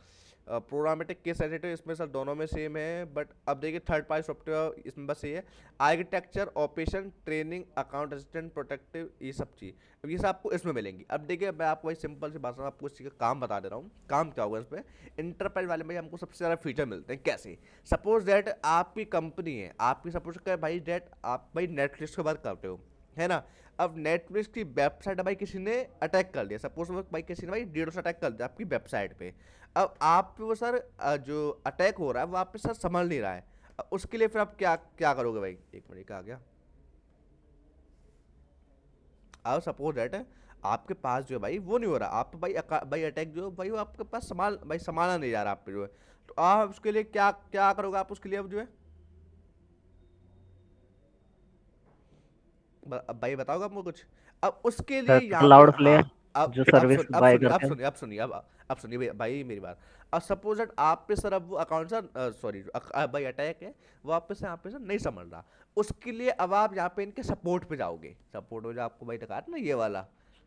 [SPEAKER 1] प्रोग्रामेटिक के सेंसिटिव इसमें सर दोनों में सेम है, बट अब देखिए थर्ड पार्टी सॉफ्टवेयर इसमें बस ये है। Architecture, operation, training, account assistant, protective, ये सब चीज़ अब ये सब आपको इसमें मिलेंगी। अब देखिए मैं आपको वही सिंपल सी भाषा में आपको इस चीज़ का काम बता दे रहा हूँ। काम क्या होगा इसमें, इंटरप्राइज वाले में हमको सबसे ज़्यादा फीचर मिलते हैं। कैसे, सपोज दैट आपकी कंपनी है, आपकी सपोज कर भाई डेट आप भाई नेटफ्लिक्स की बात करते हो, है ना। अब नेटफ्लिक्स की वेबसाइट भाई किसी ने अटैक कर दिया, सपोज भाई किसी ने भाई 150 अटैक कर दिया आपकी वेबसाइट पे। अब आप पे वो सर जो अटैक हो रहा है वो आप पे सर संभल नहीं रहा है। अब उसके लिए फिर आप क्या क्या करोगे भाई, एक मिनट आ गया। अब सपोज दैट आपके पास जो है भाई वो नहीं हो रहा, आप पे भाई अटैक जो है भाई वो आपके पास संभाला नहीं जा रहा आप पे जो है, तो आप उसके लिए क्या क्या करोगे आप उसके लिए अब जो है, अब भाई बताओगे आपको कुछ। अब उसके लिए
[SPEAKER 3] सर
[SPEAKER 1] यहाँ पे
[SPEAKER 3] क्लाउड
[SPEAKER 1] हाँ,
[SPEAKER 3] प्लेयर
[SPEAKER 1] अब
[SPEAKER 3] जो
[SPEAKER 1] अब
[SPEAKER 3] सर्विस
[SPEAKER 1] सुन अब
[SPEAKER 3] बाय
[SPEAKER 1] सुनिए अब
[SPEAKER 3] करते हैं।
[SPEAKER 1] सुनिए अब सुनिए अब सुनिए भाई मेरी बात। अब सपोज दैट आप पे सर अब वो अकाउंट सर सॉरी भाई अटैक है, वो आप पे से यहाँ पे सर नहीं समझ रहा। उसके लिए अब आप यहाँ पे इनके सपोर्ट पे जाओगे, सपोर्ट में जो आपको भाई दिखा ना ये वाला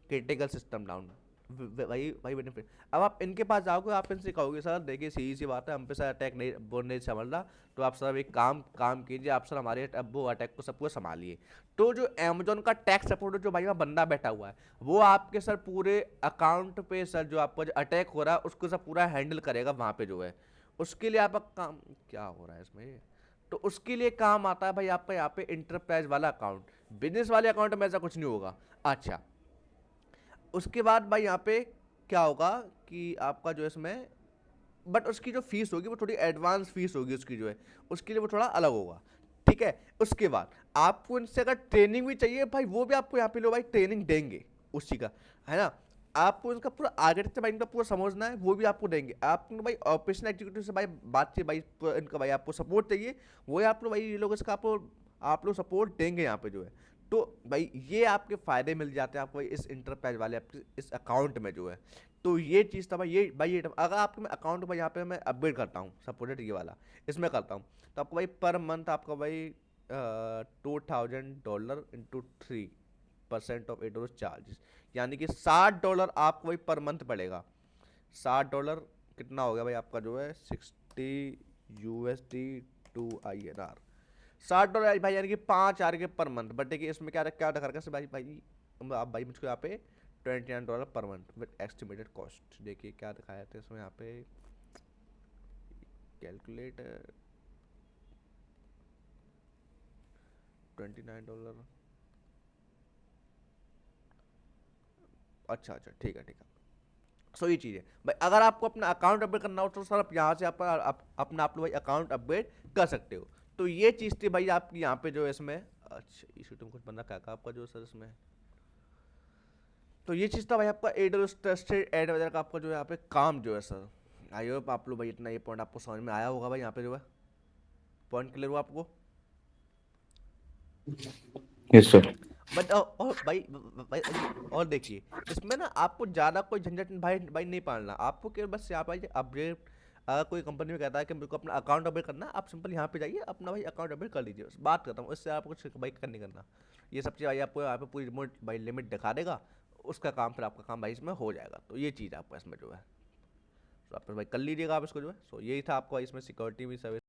[SPEAKER 1] क्रिटिकल सिस्टम डाउन, वही वही बेनिफिट। अब आप इनके पास जाओगे, आप इनसे कहोगे सर देखिए सीधी सी बात है, हम पे सर अटैक नहीं वो नहीं समझ रहा, तो आप सर एक काम कीजिए, आप सर हमारे अब वो अटैक को सबको संभालिए। तो जो अमेजोन का टैक्स सपोर्ट जो भाई वहाँ बंदा बैठा हुआ है, वो आपके सर पूरे अकाउंट पे सर जो आपका जो अटैक हो रहा है उसको सर पूरा हैंडल करेगा वहाँ पे जो है। उसके लिए आपका काम क्या हो रहा है इसमें, तो उसके लिए काम आता है भाई आपका यहाँ पे इंटरप्राइज वाला अकाउंट। बिजनेस वाले अकाउंट में ऐसा कुछ नहीं होगा। अच्छा, उसके बाद भाई यहाँ पे क्या होगा कि आपका जो इसमें बट उसकी जो फीस होगी वो थोड़ी एडवांस फीस होगी उसकी जो है, उसके लिए वो थोड़ा अलग होगा, ठीक है। उसके बाद आपको इनसे अगर ट्रेनिंग भी चाहिए भाई वो भी आपको यहाँ पे लोग भाई ट्रेनिंग देंगे उसी का, है ना। आपको इनका पूरा आर्किटेक्चर भाई इनका पूरा समझना है, वो भी आपको देंगे। आपको भाई ऑपरेशन एग्जीक्यूटिव से भाई बातचीत भाई इनका भाई आपको सपोर्ट चाहिए, वो आप लोग भाई ये लोग इसका आपको आप लोग सपोर्ट देंगे यहाँ पे जो है। तो भाई ये आपके फ़ायदे मिल जाते हैं आपको भाई इस इंटरप्राइज वाले आपके इस अकाउंट में जो है। तो ये चीज़ था भाई ये अगर आपके मैं अकाउंट भाई यहाँ पे मैं अपग्रेड करता हूँ सपोर्टेड ये वाला इसमें करता हूँ, तो आपको भाई पर मंथ आपका भाई $2000 इंटू 3% ऑफ AWS चार्जेस, यानी कि $60 आपको भाई पर मंथ पड़ेगा। $60 कितना हो गया भाई आपका जो है 60 USD टू INR। $60 भाई यानी कि 5,000 के पर मंथ। बट देखिए इसमें क्या क्या रखा रखा भाई आप भाई मुझको यहाँ पे $29 per month with estimated cost. देखिए क्या दिखाया था इसमें यहाँ पे कैलकुलेट $29। अच्छा ठीक है सो ये चीज़ है भाई। अगर आपको अपना अकाउंट अपडेट करना हो तो सर आप यहाँ से अपना आप लोग भाई अकाउंट अपडेट कर सकते हो। तो ये चीज़ थी भाई आपकी यहाँ पे जो है इसमें। अच्छा इशू तुम कुछ बंदा क्या आपका जो सर इसमें, तो ये चीज़ था भाई आपका AWS ट्रस्टेड एडवाइजर का आपका जो है यहाँ पे काम जो है सर। आई होप आप लोग भाई इतना ये पॉइंट आपको समझ में आया होगा भाई, यहाँ पे जो है पॉइंट क्लियर हुआ आपको।
[SPEAKER 4] Yes sir.
[SPEAKER 1] बट और भाई और देखिए इसमें ना आपको ज़्यादा कोई झंझट भाई नहीं पालना, आपको केवल बस यहाँ पर अपडेट। अगर कोई कंपनी में कहता है कि मेरे को अपना अकाउंट अपडेट करना है, आप सिंपल यहाँ पे जाइए अपना भाई अकाउंट अपडेट कर लीजिए, बस बात करता हूँ। इससे आपको कुछ भाई नहीं करना। ये सब चीज़ भाई आपको यहाँ पे पूरी रिमोट भाई लिमिट दिखा देगा, उसका काम फिर आपका काम भाई इसमें हो जाएगा। तो ये चीज़ आपका इसमें जो है तो आप भाई कर लीजिएगा आप इसको जो है। सो यही था आपका इसमें सिक्योरिटी भी सर्विस।